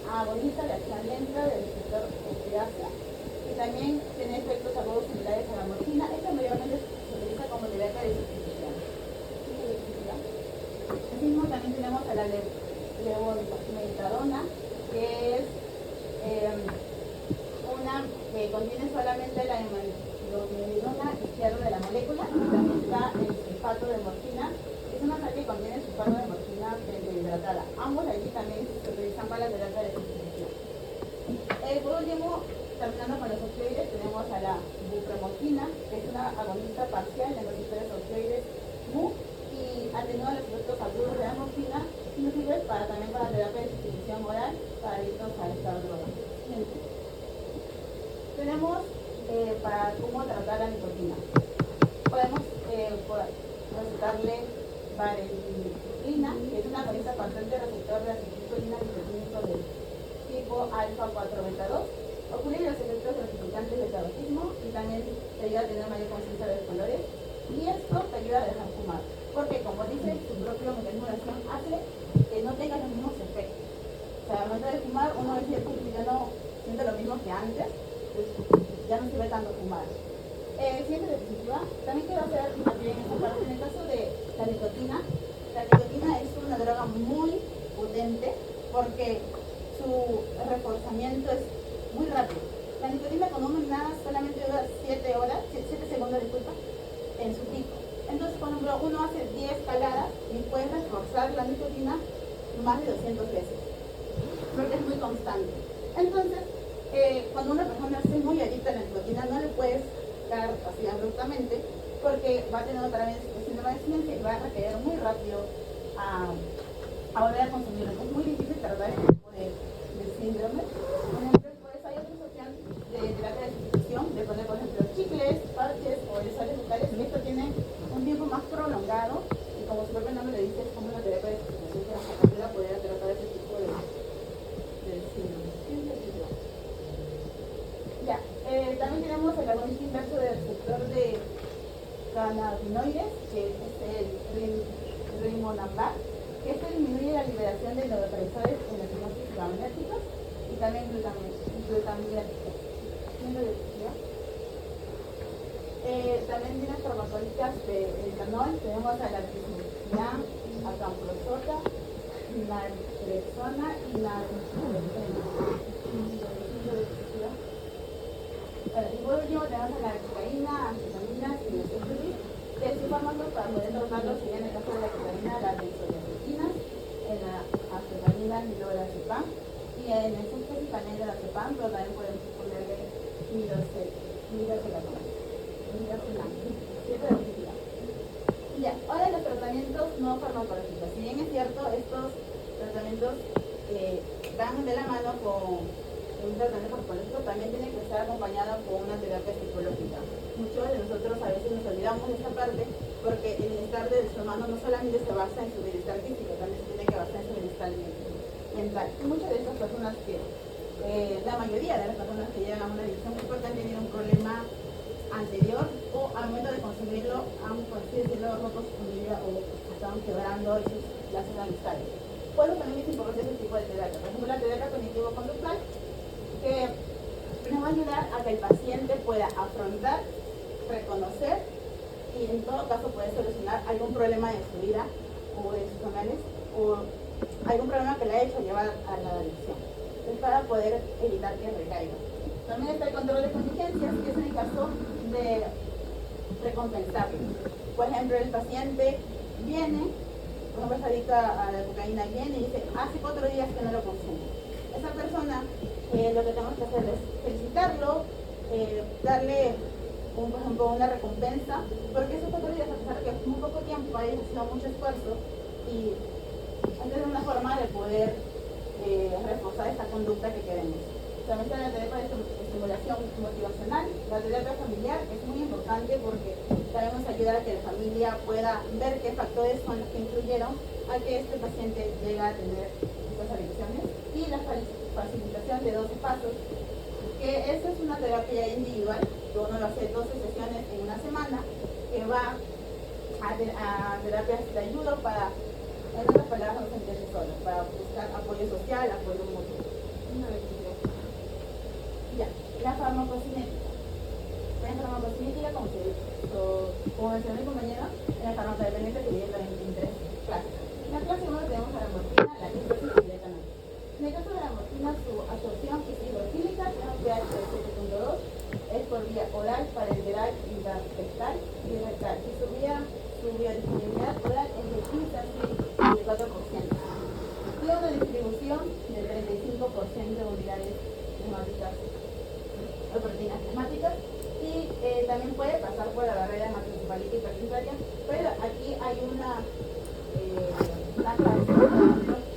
agonista de acción lenta del receptor opiáceo y también tiene efectos agudos similares a la morfina. Esta mayormente se utiliza como terapia de sustitución. Asimismo, también tenemos a la levometadona, que es una que contiene solamente la hemoglobina izquierda de la molécula, y también está el sulfato de morfina. Es una sal que contiene sulfato de morfina hidratada. Ambos allí también se utilizan para la terapia de sustitución. Por último, terminando con los opioides, tenemos a la buprenorfina, que es una agonista parcial de los receptores opioides MU y atenúa los efectos agudos de la morfina y nos sirve también para la terapia de sustitución oral para adictos a esta droga. Tenemos para cómo tratar la nicotina. Podemos recetarle vareniclina, que es una agonista parcial del receptor de acetilcolina nicotínico del tipo alfa 4 beta 2. Ocurren los efectos gratificantes del tabaquismo y también te ayuda a tener mayor conciencia de los colores. Y esto te ayuda a dejar fumar, porque como dice su propio mecanismo de acción, hace que no tenga los mismos efectos. O sea, al momento de fumar, uno dice, ya no siente lo mismo que antes, pues ya no sirve tanto fumar. Siguiente diapositiva, también quiero hacer hincapié en esta parte. En el caso de la nicotina es una droga muy potente porque su reforzamiento es muy rápido. La nicotina con una nada solamente dura 7 segundos, disculpa, en su pico. Entonces, por ejemplo, ejemplo, uno hace 10 caladas y puede reforzar la nicotina más de 200 veces, porque es muy constante. Entonces, cuando una persona esté muy adicta a la nicotina, no le puedes dar así abruptamente, porque va a tener otra vez síndrome de abstinencia y va a requerir muy rápido a volver a consumirlo. Es muy difícil tratar este tipo de síndrome. Por ejemplo, pues hay otra opción de terapia de sustitución, de poner, por ejemplo, chicles, parches o sales bucales, y esto tiene un tiempo más prolongado, y como su propio nombre le dice, es como una terapia de sustitución que nos ayuda a poder tratar ese tipo de síndrome. Ya, también tenemos el agonista inverso del receptor de cannabinoides, que es el rimonabant, que este disminuye la liberación de neurotransmisores endocrinogénicos y también glutamiérgicos. También tiene farmacológicas de etanol, tenemos a la tizimicina, a camprosota, naltrexona y naltrexona. Y por último tenemos a la cocaína, anfetaminas y metilfenidato, que es un fármaco para poder tratarlo, sería en el caso de la cocaína, las benzodiazepinas, en la anfetamina, nilorazepam, y en el éxtasis también de la razepam, pero también podemos ponerle midazolam. Ya, ahora los tratamientos no farmacológicos. Si bien es cierto, estos tratamientos van de la mano con un tratamiento farmacológico, también tiene que estar acompañado con una terapia psicológica. Muchos de nosotros a veces nos olvidamos de esta parte, porque el bienestar del ser humano no solamente se basa en su bienestar físico, también se tiene que basar en su bienestar mental. Y muchas de estas personas la mayoría de las personas que llegan a una adicción es porque han tenido un problema anterior o al momento de consumirlo han, por así decirlo, roto su familia o estaban quebrando esos lazos de amistades. Por eso también es importante ese tipo de terapia. Por ejemplo, la terapia cognitivo-conductual, que nos va a ayudar a que el paciente pueda afrontar, reconocer y en todo caso poder solucionar algún problema de su vida o de sus familiares o algún problema que le ha hecho llevar a la adicción. Es para poder evitar que recaiga. También está el control de contingencias, que es en el caso de recompensarlo. Por ejemplo, el paciente viene, por ejemplo, se adicta a la cocaína, viene y dice, hace 4 días que no lo consumo. Esa persona, lo que tenemos que hacer es felicitarlo, darle, por ejemplo, una recompensa, porque esos 4 días, a pesar de que es muy poco tiempo, ha sido mucho esfuerzo y es una forma de poder reforzar esta conducta que queremos. También está la terapia de estimulación motivacional, la terapia familiar, que es muy importante porque también nos ayuda a que la familia pueda ver qué factores son los que influyeron a que este paciente llegue a tener estas adicciones, y la facilitación de 12 pasos, que esta es una terapia individual, que uno lo hace 12 sesiones en una semana, que va a terapias de ayuda para, en otras palabras, no sentirse solo, para buscar apoyo social, apoyo mutuo. Ya, la farmacocinética. La farmacocinética, como mencionó mi compañero, en la farmacodependencia se divide en 3 clases. En la clase 1 tenemos a la morfina, la éxtasis y el etanol. En el caso de la morfina, su absorción es hidrofílica, tiene un pH de 7.2, es por vía oral, parenteral, intrarrectal y rectal. Y su biodisponibilidad oral es de 15 a 4%. Tiene una distribución del 35% de unidades hemáticas o proteínas hemáticas, y también puede pasar por la barrera hematoencefálica y hipersensoria, pero aquí hay una clave.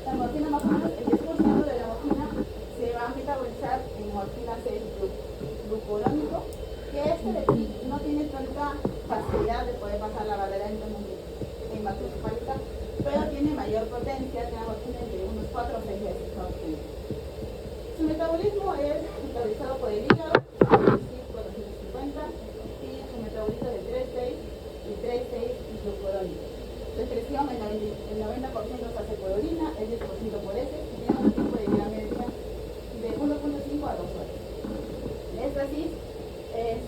La morfina, más o menos el 10% de la morfina se va a metabolizar en morfina 6-glucurónico, que no tiene tanta facilidad de poder pasar la barrera hematoencefálica, pero tiene mayor potencia que la morfina, entre unos 4 o 6 veces más potente. Su metabolismo es metabolizado por el hígado, 450, y su metabolismo es de 3,6 y glucurónico. Su excreción, el 90% se hace por orina, el 10% por heces, y tiene un tiempo de vida media de 1.5 a 2 horas. El éxtasis es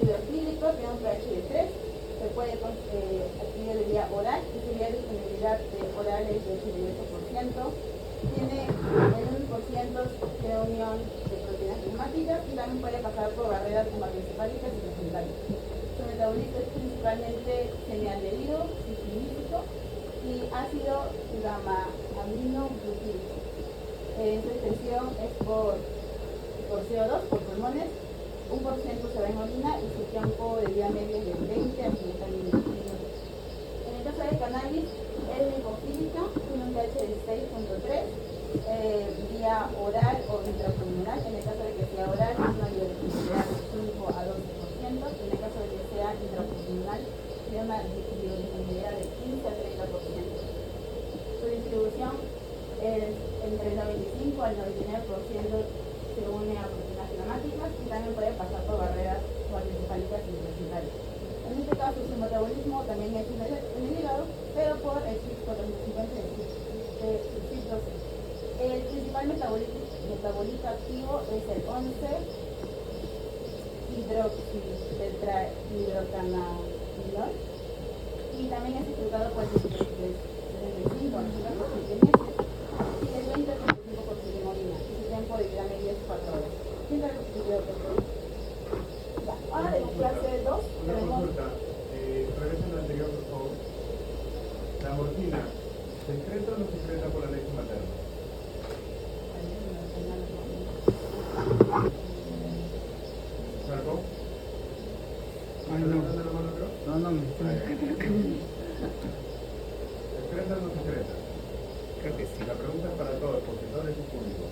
hidrofílico, tiene un pH de 3, se puede adquirir de vía oral, y su vía de disponibilidad oral es de 88%. Tiene el 1% de unión de proteínas hemáticas y también puede pasar por barreras hematoencefálicas y placentarias. Su metabolismo es principalmente semialdehído, ciclínico y ácido gamma-aminobutírico. Su extensión es por CO2, por pulmones, 1% se va en orina y su tiempo de vida medio es de 20 a 50 minutos. En el caso del cannabis, es lipofílica, tiene un pH de 6.3, vía oral o intrapulmonar. En el caso de que sea oral, es una biodisponibilidad de 5 a 12%. En el caso de que sea intrapulmonar, tiene una biodisponibilidad de 15 a 30%. Su distribución es entre el 95 al 99% se une a proteínas climáticas y también puede pasar por barreras encefálicas y intestinales. En este caso, su metabolismo también es en el hígado, pero por el CYP450 de CYP12. El principal metabolito activo es el 11-hidroxitetrahidrocannabinol y también es secretado por el 65 y el 20,5% en orina y su tiempo de vida media es 4 horas. Siempre ahora de clase 2 Una tenemos... consulta. Regresen al anterior, por favor. La morfina, ¿se excreta o no se excreta por la leche materna? ¿Marco? Ay, no. ¿Levantando la mano, creo? No, no, ¿Se excreta o no se excreta? creo que sí. La pregunta es para todos, porque todo es público.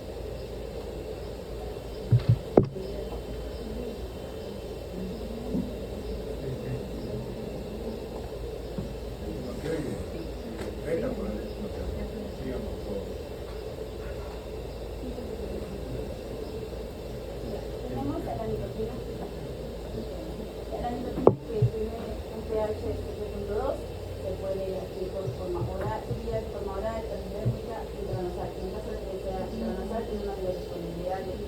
Tenemos a la nicotina. La nicotina que tiene un pH de 7.2 se puede adquirir por forma oral, vía de forma oral, transdérmica y intranasal. En caso de que sea intranasal, tiene una biodisponibilidad de 53%,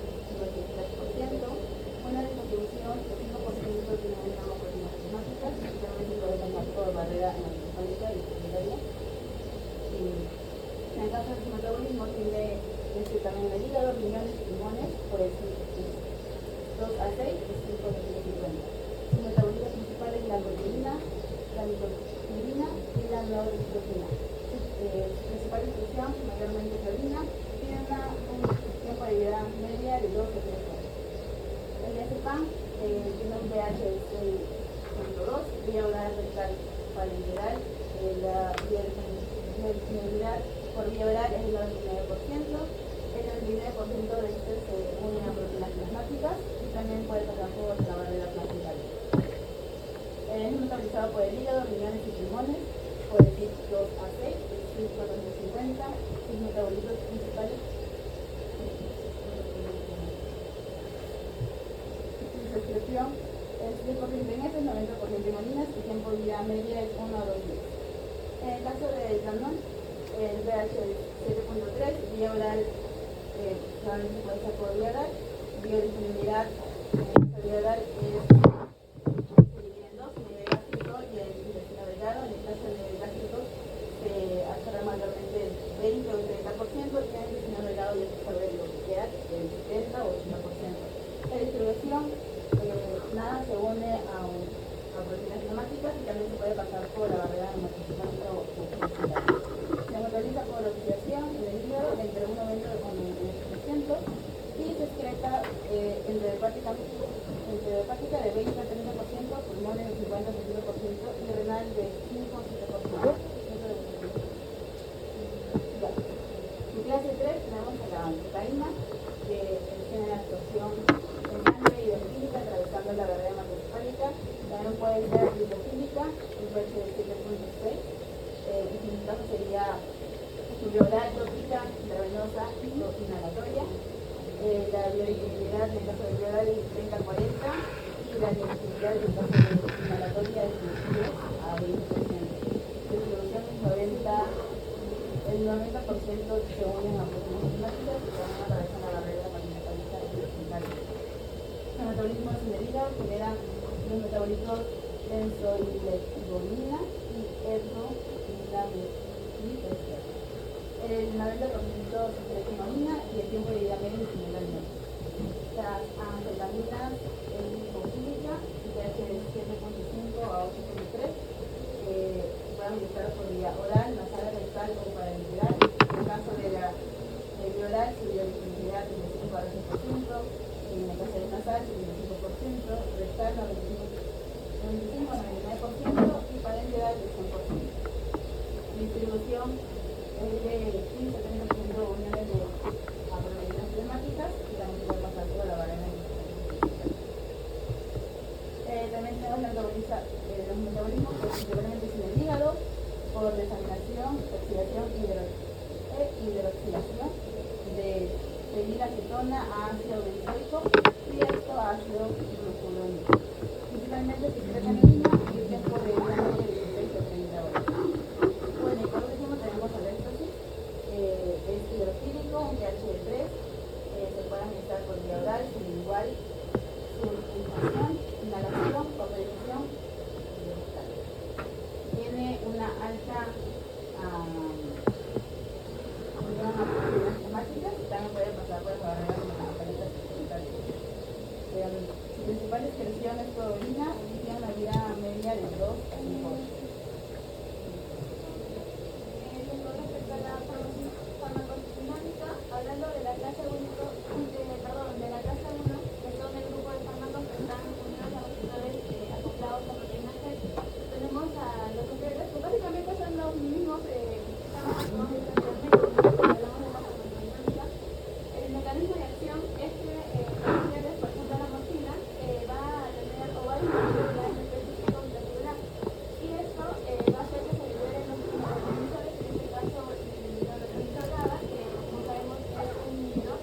una distribución de 5% tiene una proteínas climáticas y también se puede pasar por barrera encefálica y secundaria. En el caso de su metabolismo, tiene también el hígado, riñones, pulmones, por el 2 a 6 y 5 a 50. Su metabolismo principal es la proteína, la nicotina y la neurotropina. Su principal distribución, mayormente es orina, tiene un tiempo de vida media de 2 a 3 horas. El diazepam tiene un pH de 6.2, vía oral rectal parenteral, la biodisponibilidad por vía oral es el 99%. El 99% de estos se une a proteínas plasmáticas y también puede pasar por la barrera plasmática. Es metabolizado por el hígado, riñones y pulmones, por el CYP 2 a 6, el CYP 450, sus metabolitos principales. Su secreción es 10% en heces, 90% en orinas y tiempo de vida media es 1 a 2 días. En el caso del etanol, el pH es 7.3, vía oral solamente puede ser por vía oral, biodisponibilidad vía oral se divide en dos, el nivel gástrico y el intestino delgado. En el caso del nivel gástrico se absorbe mayormente el 20 o el 30% y en el intestino delgado ya se absorbe lo que queda, el 70 o 80%. La distribución, nada se une a proteínas climáticas y también se puede pasar por la barrera hematocefálica o intestinal. Se metaboliza por oxidación en el hígado entre un 90 o un 98% y se excreta endodepática de 20 a 30%, pulmones de 50 a 60% y renal de 5 a 7%. En clase 3 tenemos a la cocaína, que tiene la absorción en sangre y hidrofílica atravesando la barrera hematocefálica. También puede ser lipofílica, un pH de 7.6. En su caso sería vía oral, tópica, intravenosa o inhalatoria. La biodisponibilidad en el caso de vía oral es 30 a 40 y la biodisponibilidad en el caso de inhalatoria es de 10 a 20%. La distribución es 90, el 90% se unen a proteínas climáticas y también atraviesan la barrera hematocefálica y intestinal. El metabolismo es en el hígado, genera los metabolitos benzoiletogonina y ergometilamitriptofano. El 90% se excreta en orina y el tiempo de vida medio es 1 año. Las anfetaminas es lipofílica, su pH es 7.5 a 8.3 pueda administrar por vía oral, nasal, rectal o parenteral. En el caso de la vía oral, su biodisponibilidad es de 5 a 12%, en el caso de nasal, 75%, rectal 95 a 99% y parenteral de 100%. Distribución es de 15 a 30% de uniones de proteínas plasmáticas y también se puede pasar por la barrera. También tenemos los metabolismos principalmente en el hígado por desaminación, oxidación y hidroxilación de fenilacetona a ácido benzoico y esto a ácido glucurónico. Principalmente se excreta en orina y el tiempo de vida media de 16 a 30 horas. Bueno, y por último tenemos el éxtasis, es hidroquímico, un pH de 3, se puede administrar por vía oral, sublingual, surgintación, inhalación, vaporización y rectal. Tiene una alta proteínas temáticas y también puede pasar por las barreras de las paletas secundarias. Su principal excreción es por orina y tiene una vida media de 2 a 5 horas. Con respecto a la farmacodinámica, hablando de la clase 1, que son el grupo de fármacos que están unidos a receptores acoplados a proteínas G, tenemos a los integrantes, que básicamente son los mismos fármacos que hablamos de la farmacodinámica. El mecanismo de acción es que los integrantes, por ejemplo la morfina, va a tener o va a disminuir la AMP intracelular y esto va a hacer que se liberen los neurotransmisores, en este caso el neurotransmisor GABA, que como sabemos es un inhibidor.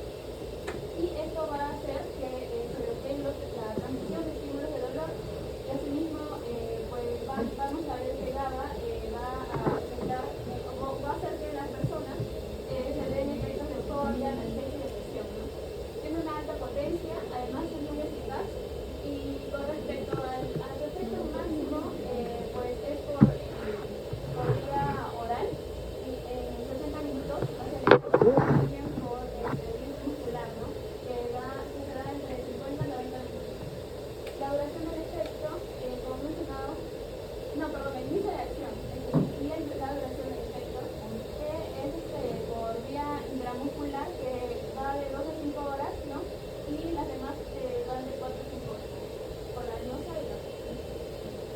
Y esto va a hacer que se bloquee la transmisión de estímulos de dolor y asimismo pues vamos a ver que GABA va a afectar o va a hacer que las personas se den efectos de euforia, analgesia y depresión, ¿no? Tiene una alta potencia, además es muy eficaz y con respecto al efecto máximo pues es por vía oral y en 60 minutos va a ser también por vía muscular, ¿no? Que se da entre 50 y 90 minutos. La duración del efecto, como mencionado, el inicio de acción y la duración del efecto es por vía intramuscular que va de 2 a 5 horas, ¿no? Y las demás van de 4 a 5 horas, por la venosa y la oral.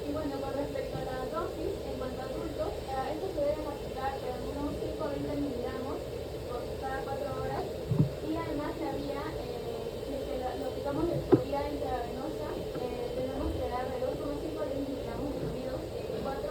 Y bueno, con respecto a la dosis, en cuanto a adultos, esto se debe aplicar de unos 5 a 20 miligramos por cada 4 horas y además la vía, si lo aplicamos por vía intravenosa, tenemos que dar de 2,5 a 10 miligramos diluidos 4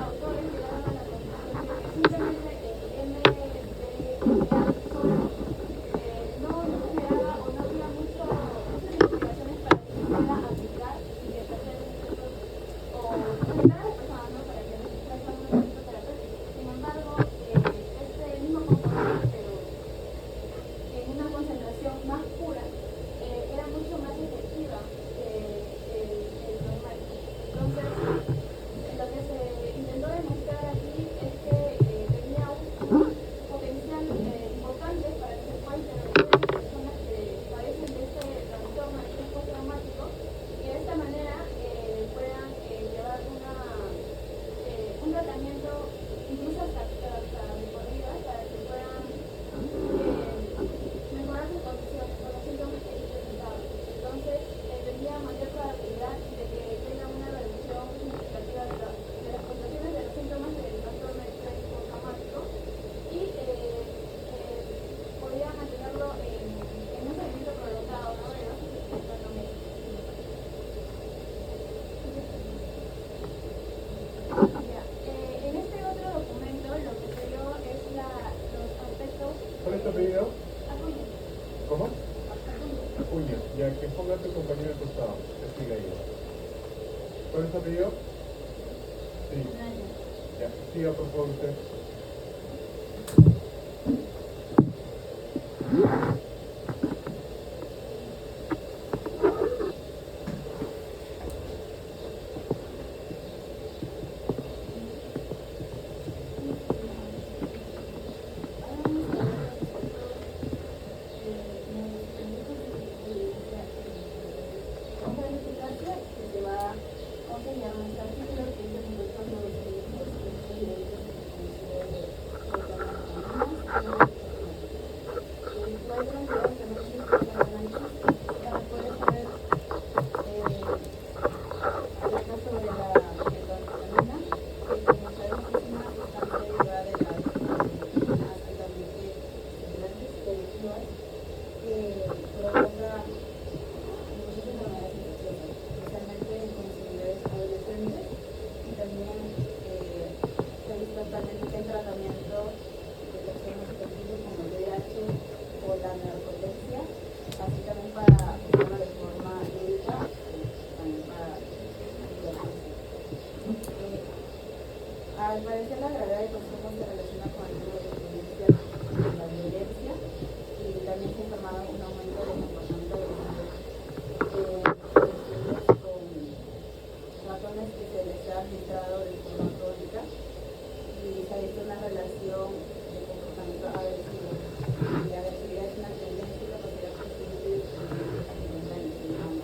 autores llegaron a la conclusión de que simplemente el MDMA solo no generaba o no había muchas investigaciones para que se pueda aplicar y ejercer efectos o ayudar a las personas, ¿no? Para que ejerzan un efecto terapéutico. Sin embargo, este mismo componente, pero en una concentración más pura, era mucho más efectiva el normal. Entonces, lo que se intentó demostrar aquí es que tenía un potencial importante para que se pueda intervenir en las personas que padecen de este trastorno de estrés postraumático y de esta manera puedan llevar un tratamiento incluso hasta de por vida para que puedan mejorar sus condiciones con los síntomas que ellos presentaban. Entonces, tendría mayor probabilidad de que tenga una reducción significativa de las contracciones de los síntomas del trastorno de estrés postraumático y podría mantenerlo en un seguimiento prolongado, ¿no? De los tratamientos. Ya, en este otro documento lo que se dio es los aspectos. ¿Cuál es tu apellido? Acuña. ¿Cómo? Acuña. Acuña. Ya, que ponga a tu compañero al costado. Que siga ahí. ¿Cuál es tu apellido? Sí. Ya, siga por favor usted. Al parecer, la gravedad del consumo se relaciona con el número de experiencias de la violencia y también se ha informado un aumento del comportamiento de los estudios con ratones que se les ha administrado de forma crónica y se ha visto una relación de comportamiento agresivo. Y la agresividad es una tendencia y capacidad consciente de experimentar en el ser humano.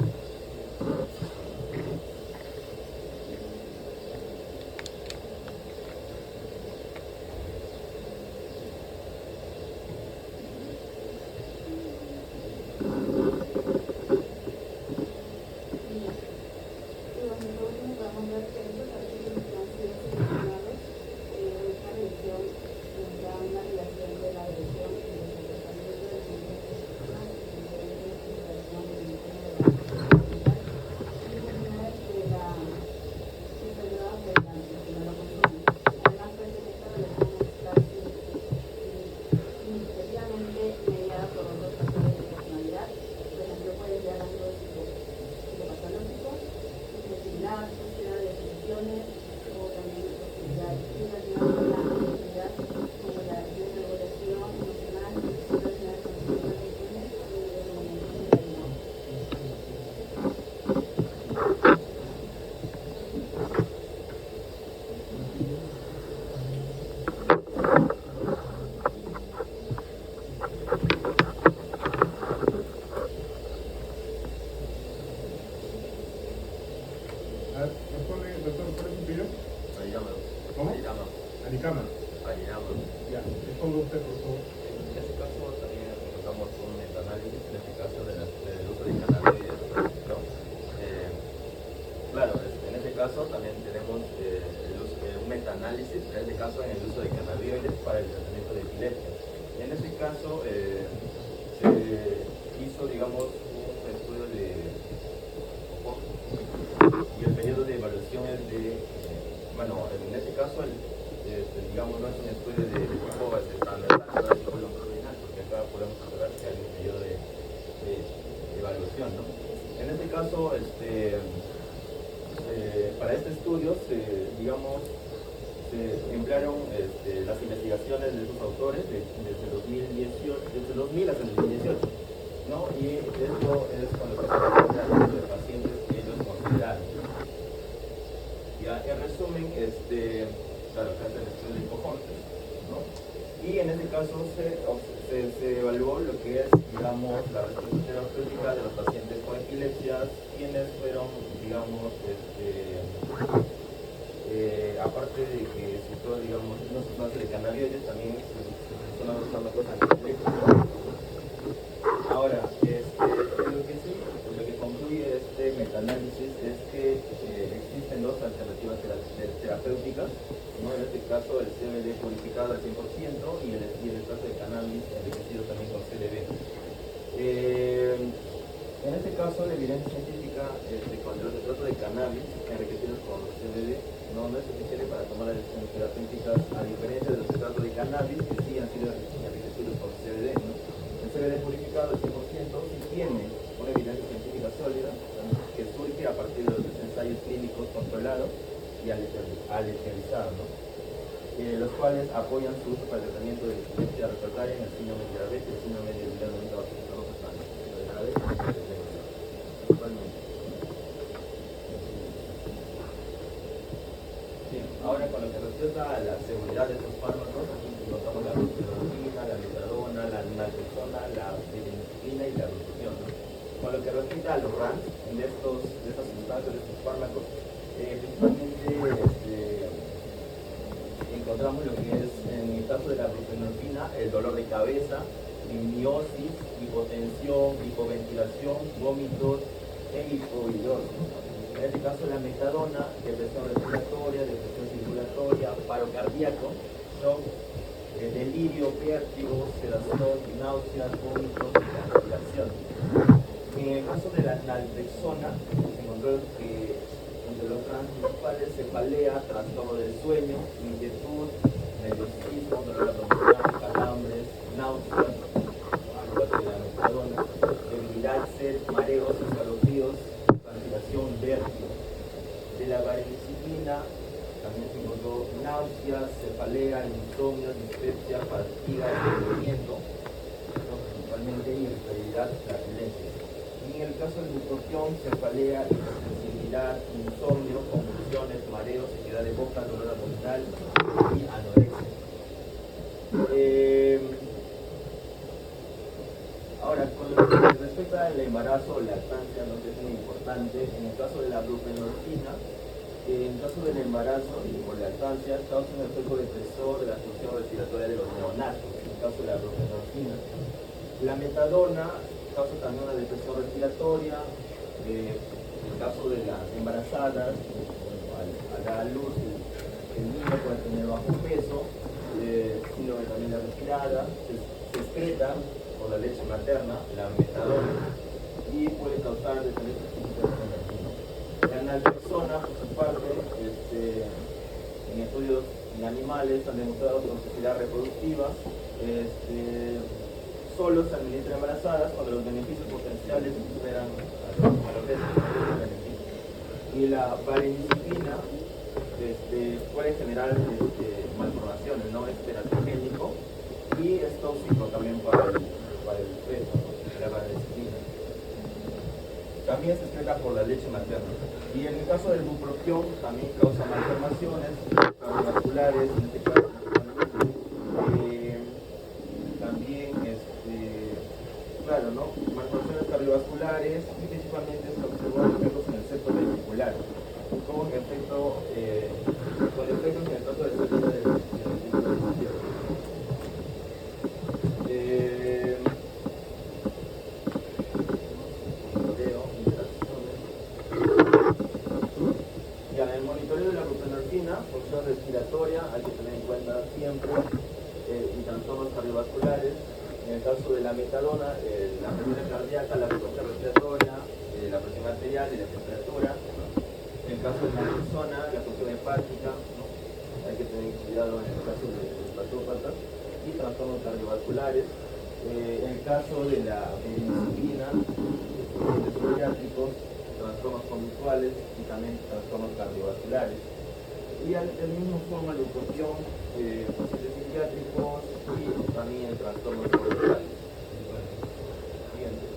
Alicama. Ya, ponga usted por favor. En este caso también tocamos un metaanálisis, en este caso del uso de cannabinoides, ¿no? Claro, en este caso también tenemos un metaanálisis, en este caso en el uso de cannabinoides para el tratamiento de epilepsia. En este caso se hizo, digamos, un estudio y el periodo de evaluación es de bueno, en este caso, digamos, no es un estudio de tipo transversal, pero es longitudinal, porque acá podemos observar que hay un periodo de evaluación, ¿no? En este caso, para este estudio, digamos, se emplearon las investigaciones de estos autores desde 2000 hasta el 2018, ¿no? Y esto es con lo que se refiere al número de pacientes que ellos consideraron. Ya, en resumen, claro, acá está el estudio de cohortes, ¿no? Y en este caso se evaluó lo que es, digamos, la respuesta terapéutica de los pacientes con epilepsia, quienes fueron, digamos, aparte de que se todo, digamos, una sustancia de cannabinoides, también son las fármacos antiepilépticos. Ahora, lo que concluye este metaanálisis es que existen dos alternativas terapéuticas, ¿no? En este caso el CBD purificado al 100% y el extracto de cannabis enriquecido también con CBD. En este caso la evidencia científica con el extracto de cannabis enriquecido con CBD no es suficiente para tomar decisiones terapéuticas, a diferencia de los extractos de cannabis que sí han sido enriquecidos con CBD, ¿no? El CBD purificado al 100% sí tiene una evidencia científica sólida, ¿no? Que surge a partir de los ensayos clínicos controlados y aleatorizados, ¿no? Los cuales apoyan su uso para el tratamiento de epilepsia refractaria en el síndrome de diabetes y el síndrome de Villar-Bonita principalmente. Bien, ahora con lo que respecta a la seguridad de estos fármacos, aquí encontramos la buprenorfina, la metadona, la naltrexona, la pireniciclina y la bupropión, ¿no? Con lo que respecta a los RANS de estas sustancias, de estos fármacos, principalmente encontramos lo que es, en el caso de la buprenorfina, el dolor de cabeza, miosis, hipotensión, hipoventilación, vómitos e hipoidosis. En este caso la metadona, depresión respiratoria, depresión circulatoria, paro cardíaco, shock, delirio, vértigo, sedación, náuseas, vómitos y transpiración. En el caso de la naltrexona, se encontró que entre los principales cefalea, trastorno del sueño, inquietud, nerviosismo, dolor abdominal, calambres, náuseas, debilidad, sed, mareos, escalofríos, transpiración, vértigo. De la vareniciclina también se encontró náuseas, cefalea, insomnio, dispepsia, fatiga, estreñimiento, ¿no? Principalmente irritabilidad, flatulencia. Y en el caso del bupropión, cefalea, hipersensibilidad, insomnio, convulsiones, mareos, sequedad de boca, dolor abdominal y anorexia. Ahora, con lo que respecta al embarazo o lactancia, ¿no? Que es muy importante, en el caso de la buprenorfina, en el caso del embarazo y por lactancia, causa un efecto depresor de la función respiratoria de los neonatos, en el caso de la buprenorfina. La metadona causa también una depresión respiratoria, en el caso de las embarazadas, al dar a luz, el niño puede tener bajo peso, síndrome también de respirada, se excreta por la leche materna, la metadona, y puede causar dependencia física de energía. La naltrexona, por su parte, en estudios en animales han demostrado toxicidad reproductiva, solo se administra embarazadas cuando los beneficios potenciales superan a los beneficios. Y la vareniciclina puede generar malformaciones, ¿no? Es teratogénico y es tóxico también para el feto, la vareniciclina. También se excreta por la leche materna. Y en el caso del bupropión también causa malformaciones cardiovasculares, en este caso también claro, ¿no? Malformaciones cardiovasculares y principalmente se observan efectos en el septo ventricular con efectos en el caso del septo del el monitoreo de la buprenorfina, función respiratoria, hay que tener en cuenta siempre, y trastornos cardiovasculares. En el caso de la metadona, la frecuencia cardíaca, la frecuencia respiratoria, la presión arterial y la temperatura. En el caso de la persona, la función hepática, ¿no? Hay que tener cuidado en el caso de hepatópatas y trastornos cardiovasculares. En el caso de la insulina, pacientes psiquiátricos, trastornos conductuales y también trastornos cardiovasculares. Y del mismo forma leucopsión, pacientes psiquiátricos y también trastornos conductuales. Siguiente.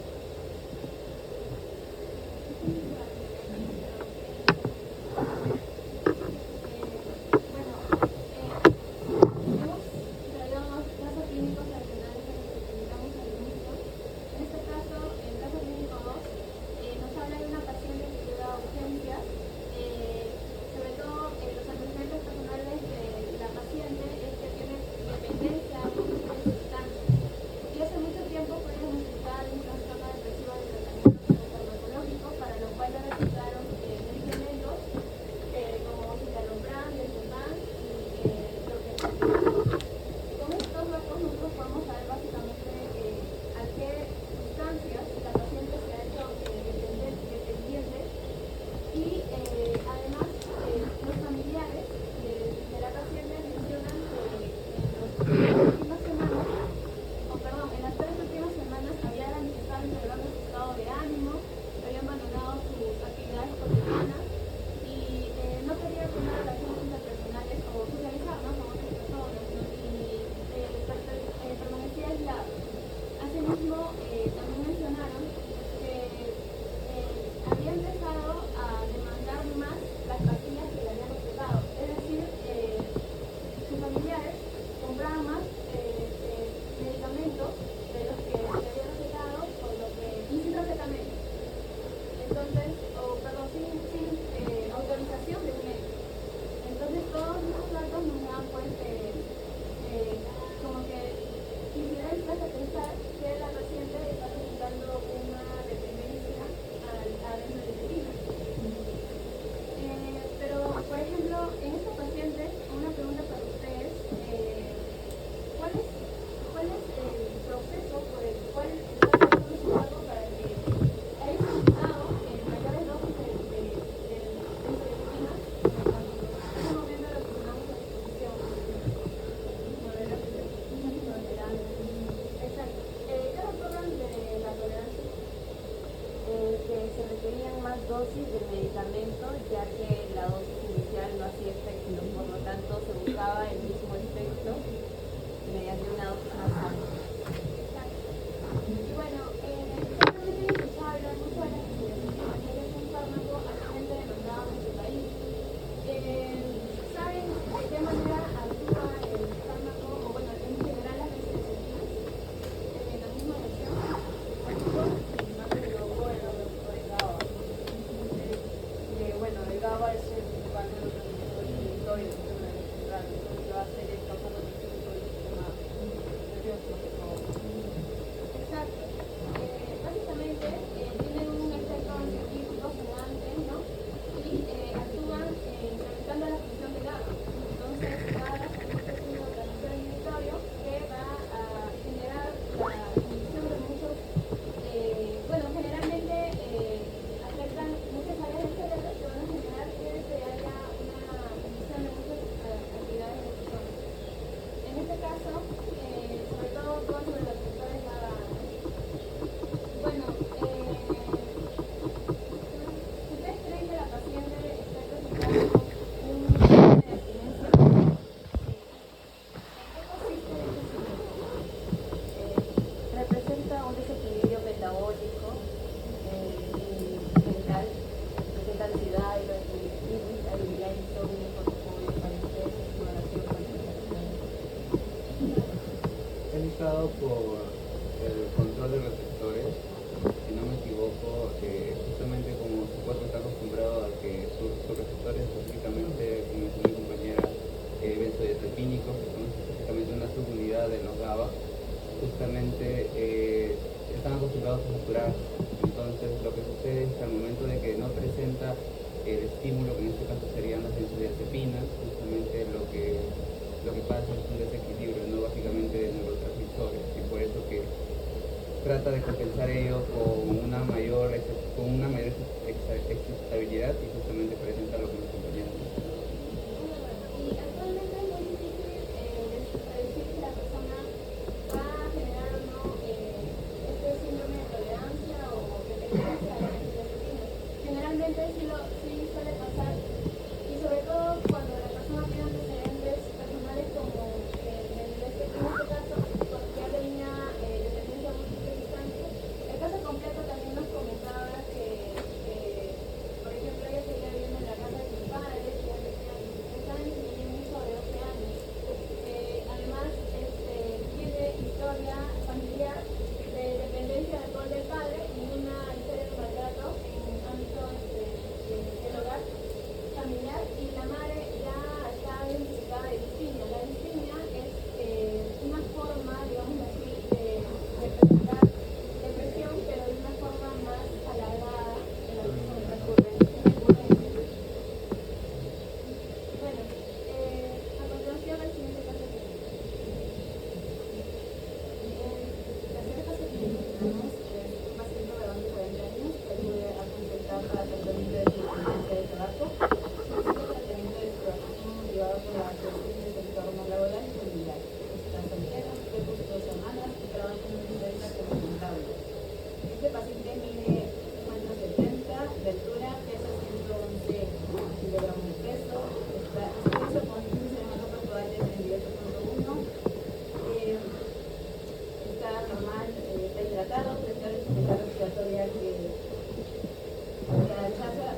dosis del medicamento, ya que la dosis inicial no hacía efecto, por lo tanto se buscaba el mismo efecto mediante una dosis más alta. Y bueno, también he escuchado hablar mucho de la fisiología, que es un fármaco altamente demandado en nuestro país. ¿Saben de qué manera actúa el fármaco, o bueno, en general las benzodiazepinas en el mecanismo de acción? Bueno, el GABA es el principal neurotransmisor inhibidor del sistema nervioso central, entonces lo hace el causante principal del sistema nervioso. Exacto. Básicamente tienen un efecto científico sedante, ¿no? Y actúan incrementando la función del GABA. Entonces, GABA es un neurotransmisor inhibitorio que va a generar la inhibición de muchos, bueno, generalmente afectan muchas áreas del cerebro que van a generar que se haya una inhibición de muchas actividades de las personas. En este caso, sobre todo con los receptores GABA. Bueno, ¿ustedes creen que la paciente está presentando un síndrome de abstinencia? ¿En qué consiste este síndrome? Representa un desequilibrio metabólico mental, presenta ansiedad, hiperactividad, insomnio, cortisol, parálisis, sudoración, concentración. Está indicado por el control de receptores, si no me equivoco, justamente como su cuerpo está acostumbrado a que sus receptores, específicamente, como dice mi compañera, benzodiazepínicos, que son específicamente una subunidad de los GABA, justamente están acostumbrados a saturar. Entonces, lo que sucede es que al momento de que no presenta el estímulo, que en este caso serían las benzodiazepinas, justamente lo que pasa es un desequilibrio, no básicamente de neurotransmisores, y por eso que trata de compensar ello con una mayor estabilidad y justamente presenta lo que nos compañeros. Y actualmente es muy difícil predecir si la persona va a generar o no este síndrome de tolerancia o dependencia a la antidepresiva. Generalmente sí suele pasar, y sobre todo cuando la persona tiene antecedentes personales como en este caso, porque ya tenía dependencia múltiple sustancia. El caso completo también nos comentaba que por ejemplo, ella seguía viviendo en la casa de sus padres, ya tenía 16 años y tenía un hijo de 12 años. Además, tiene historia familiar de dependencia del rol del padre y una historia de maltrato en el ámbito del hogar familiar, y la madre ya está diagnosticada de distimia. La distimia es una forma, digamos así, de presentar depresión, pero de una forma más alargada en la persona recurrente. Bueno, a continuación el siguiente caso. La siguiente caso que tenemos es un paciente varón de 40 años que acude a consultar para tratamiento de su dependencia de tabaco. Solicita tratamiento de su alcoholismo motivado por la presión del entorno laboral y familiar. Está soltero, de gusto de semanas y trabaja en una empresa como contable. Este paciente mide 1,70 m de altura, pesa 111 kilogramos de peso, está inscrito con índice de masa corporal de 38.1, está normal, está hidratado, está dificultad respiratoria que alcanza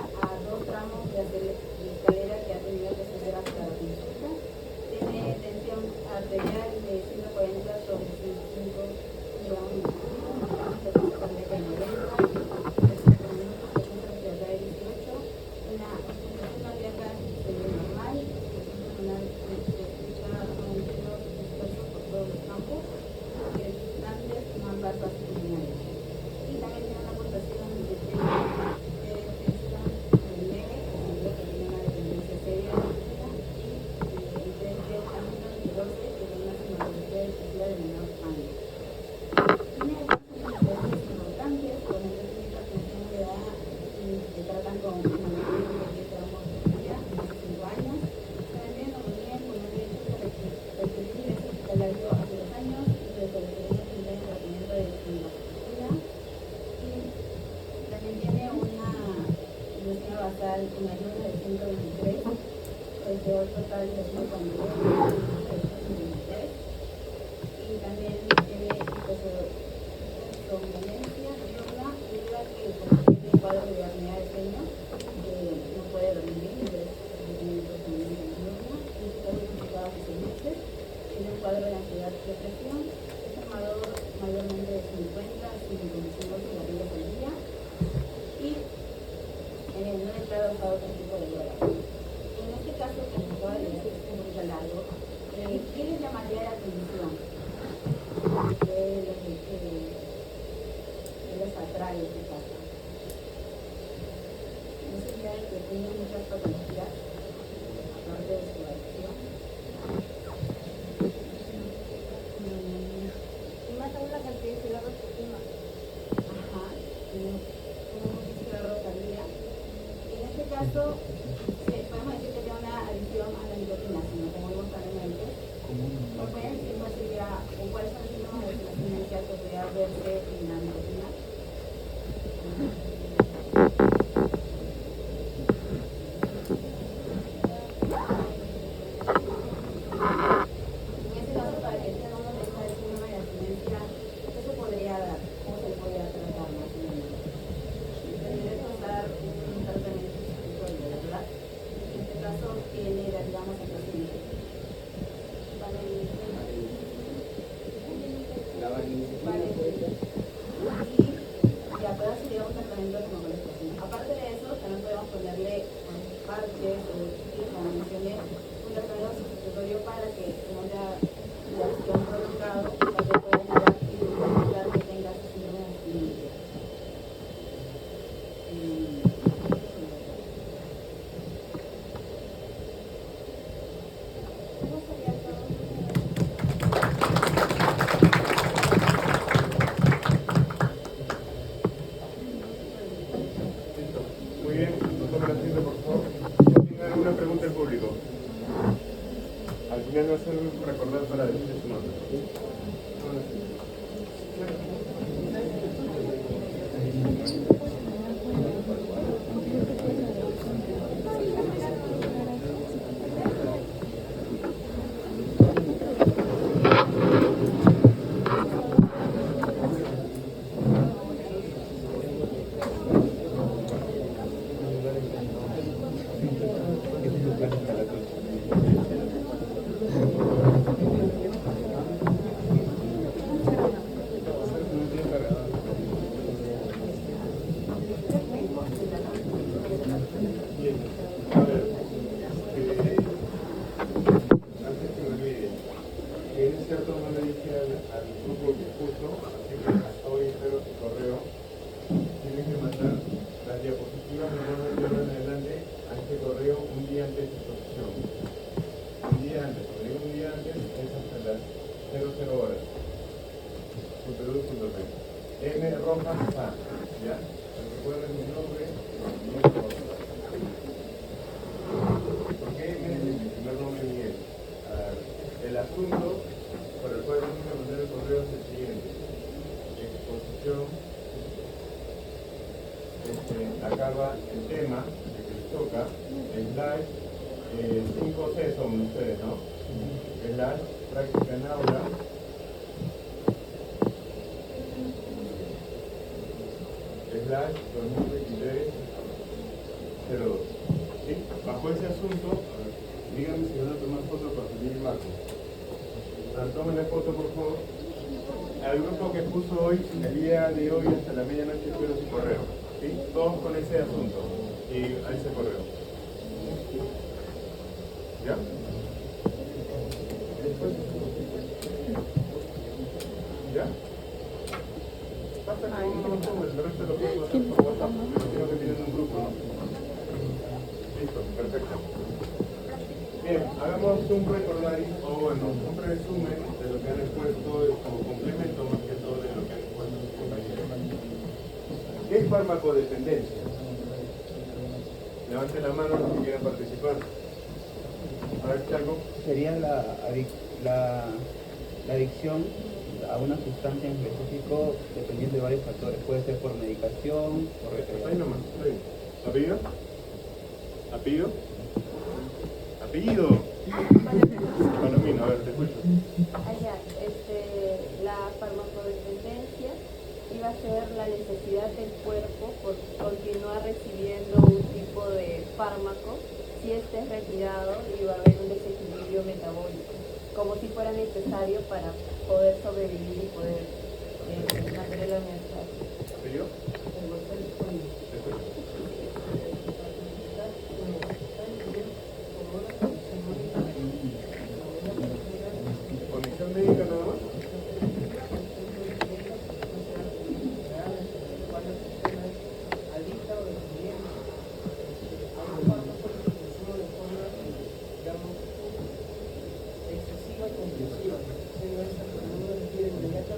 a 2 tramos de escalera que ha tenido que subir hasta la consulta. Tiene tensión arterial de 140 sobre 105 kilogramos de frecuencia cardíaca de 90, frecuencia respiratoria de 18, una oxigenación cardíaca normal, oxigenación pulmonar se escucha aumentando disperso por todos los campos, grandes y más bajas pulmonares. Y también tiene una puntuación de tensión leve, que tiene una dependencia seria de y frente al número 12, que tiene una sintomatología de de menor rango. Tiene antecedentes importantes, con el hipertensión de edad que tratan con hemoglobina de trombofilia hace 5 años. También tiene neumonía pulmonar hipertensiva hospitalario hace 2 años, y se colesterol en tratamiento de inmunoglobulina. Y también tiene una glucemia basal, una ayuda de 123, colesterol total de 143, y también tiene somnolencia diurna, debido a que como tiene cuadro de apnea de sueño, no puede dormir bien, entonces tiene somnolencia diurna, y está diagnosticado hace 6 meses. Tiene un cuadro de ansiedad y depresión, es formador mayormente de 50 a 55 cigarrillos al día, y no declara usado otro tipo de droga. En este caso, que me acaba de decir, es un poquito largo, ¿qué les llamaría la atención? ¿Qué les atrae este caso? No sería el que tiene muchas patologías, aparte de su adicción. Y más aún la cantidad de cigarros que fuma. Ajá, como cigarros al día. En este caso, podemos decir que tiene una adicción a la nicotina, sino como vimos también antes. ¿No pueden decir cuál sería, o cuáles son los síntomas de abstinencia que podría verse en la nicotina? En este caso, para que tengan una idea del síndrome de abstinencia, ¿qué se podría dar? ¿Cómo se podría tratar más o menos? Tendría que usar un tratamiento sustitutorio, ¿verdad? En este caso, ¿qué le daríamos al paciente? Y apenas sería un tratamiento de hemoglobización. Aparte de eso, también podemos ponerle parches o como mencioné, un tratamiento sustitutorio para que no haya la acción prolongada, para que pueda ayudar y evitar que tenga ese síndrome de abstinencia. Ya no hacen recordar para decir su nombre. Acaba el tema que les toca, slide 5C son ustedes, ¿no? Slide práctica en aula. Slide 2023-02. ¿Sí? Bajo ese asunto, díganme si van a tomar foto para subir el marco. Tomen la foto, por favor. Al grupo que puso hoy, el día de hoy hasta la medianoche, espero su correo. ¿Sí? Todos con ese asunto y a ese correo. ¿Ya? ¿Ya? Basta que uno lo tome, el resto lo puedo hacer por WhatsApp, creo que tienen un grupo, ¿no? Listo, perfecto. Bien, hagamos un recordario, o bueno, un resumen de lo que han expuesto como complemento más que todo de lo que han expuesto sus compañeros. ¿Qué es farmacodependencia? Levanten la mano los que quieran participar. A ver, Chaco. Sería la adicción a una sustancia en específico dependiendo de varios factores. Puede ser por medicación, por Ahí nomás, ahí. ¿Apellido? ¿Apellido? ¡Apellido! Palomino, a ver, te escucho. Allá, la farmacodependencia iba a ser la necesidad del cuerpo por continuar recibiendo un tipo de fármaco. Si este es retirado, iba a haber un desequilibrio metabólico, como si fuera necesario para poder sobrevivir y poder mantener la universidad. ¿Apellido? Te escucho. ¿Condición médica nada más?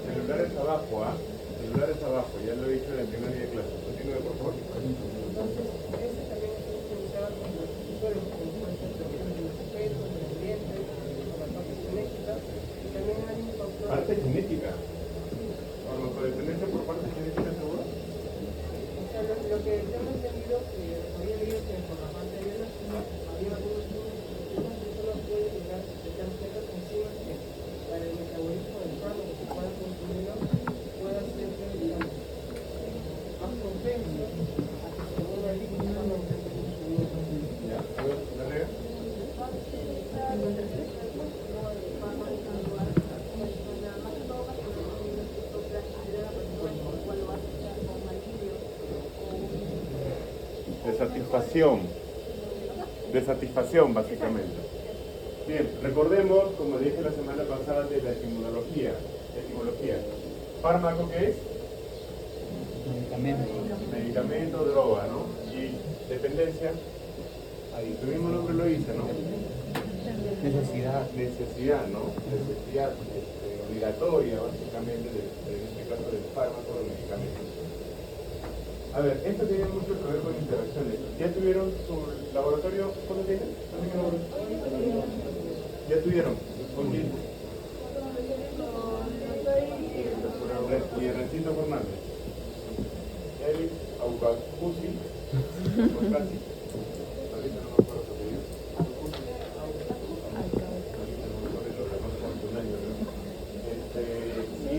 Celulares abajo, ¿ah? Celulares abajo, ya lo he dicho en el primer día de clase. Continúe, por favor. Entonces, ese también es utilizado con los profesores, como puede ser de los efectos, de ambiente, con la parte genética, y también hay un factor... Parte genética. ¿Farmacodependencia por parte genética seguro? O sea, lo que tengo entendido, que había leído que por la parte biológica había algunos estudios que una persona puede llegar a detectar ciertas enzimas que para el metabolismo del fármaco que pueda consumirlo pueda ser, digamos, más propenso a que se vuelva adicto al fármaco que está consumiendo. Ya, a ver, ¿la rega? De satisfacción básicamente. Bien, recordemos, como dije la semana pasada, de la etimología. ¿Fármaco qué es? Medicamento, droga, ¿no? Y dependencia, su mismo nombre lo dice, ¿no? Necesidad, ¿no? Necesidad obligatoria, básicamente, en este caso del fármaco o del medicamento. A ver, esto tiene mucho que ver con interacciones. ¿Ya tuvieron su laboratorio? ¿Cuándo tienen? ¿Ya ¿Ya tuvieron? ¿Con quién? Y Rencito Fernández. Eric Aucacusi. Aucacusi. Ahorita no me acuerdo su apellido. Y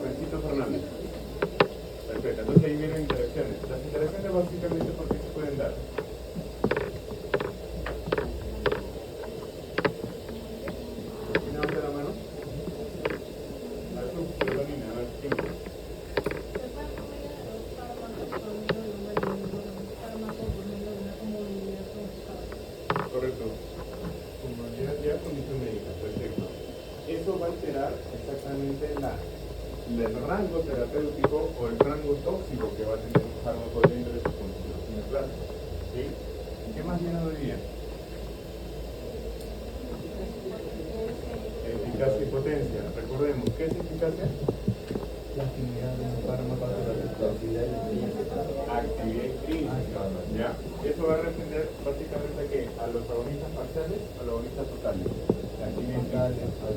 Rencito Fernández. Perfecto, entonces ahí vienen interacciones. Las interacciones básicamente porque se pueden dar. ¿Quién levanta la mano? A ver, tú, Carolina, a ver, ¿quién? Correcto. Comunidad ya condición médica, perfecto. Eso va a alterar exactamente el rango terapéutico o el rango tóxico que va a tener un fármaco dentro de su condición natural. ¿Sí? ¿Qué más viene hoy día? Eficacia y potencia. Recordemos, ¿qué es eficacia? La actividad de un fármaco de la actividad intrínseca. Actividad intrínseca. ¿Ya? Eso va a referir básicamente a ¿qué? A los agonistas parciales o a los agonistas totales. La actividad intrínseca.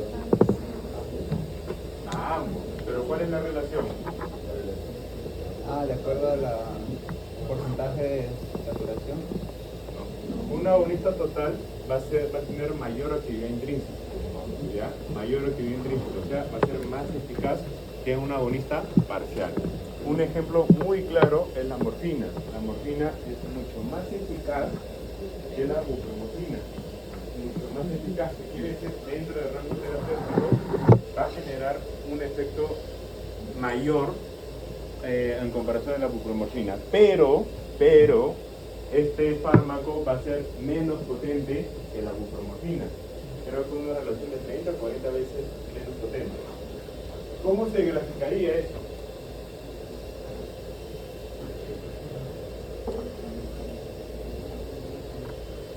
A ambos. Pero ¿cuál es la relación? De acuerdo a la porcentaje de saturación. No. Un agonista total va a tener mayor actividad intrínseca. ¿Ya? Mayor actividad intrínseca. O sea, va a ser más eficaz que un agonista parcial. Un ejemplo muy claro es la morfina. La morfina es mucho más eficaz que la buprenorfina. Mucho más eficaz. Quiere decir, dentro del rango terapéutico va a generar un efecto mayor en comparación a la buprenorfina. Pero, este fármaco va a ser menos potente que la buprenorfina. Creo que una relación de 30 a 40 veces menos potente. ¿Cómo se graficaría esto?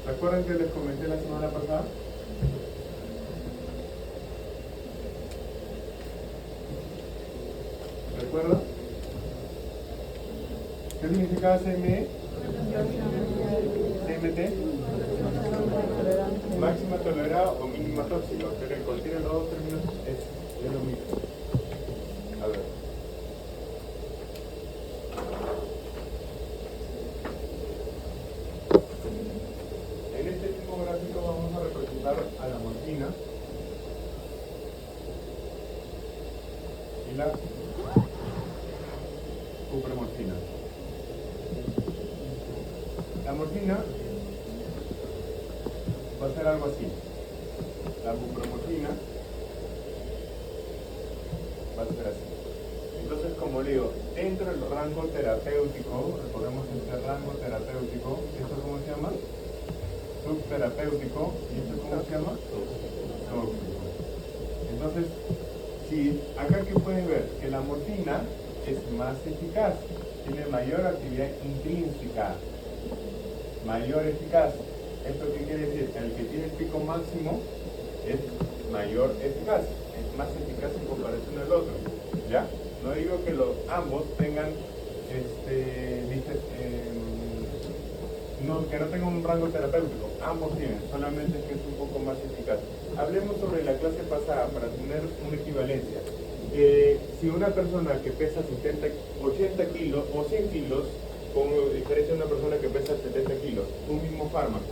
¿Recuerdan que les comenté la semana pasada? ¿Recuerdan? ¿Qué significa CME? CMT. Máxima tolerada o mínima tóxica. Pero en cualquiera de los dos términos es lo mismo. A ver. En este mismo gráfico vamos a representar a la morfina y la buprenorfina. La morfina va a ser algo así. La buprenorfina va a ser así. Entonces, como le digo, dentro del rango terapéutico, recordemos este rango terapéutico, ¿esto cómo se llama? Subterapéutico, ¿y esto cómo se llama? Tóxico. Entonces, si acá que pueden ver que la morfina es más eficaz, tiene mayor actividad intrínseca, mayor eficaz. ¿Esto qué quiere decir? El que tiene el pico máximo es mayor eficaz, es más eficaz en comparación al otro, ¿ya? No digo que ambos tengan, que no tengan un rango terapéutico, ambos tienen, solamente es que es un poco más eficaz. Hablemos sobre la clase pasada para tener una equivalencia. Si una persona que pesa 80 kilos o 100 kilos, con diferencia de una persona que pesa 70 kilos, un mismo fármaco,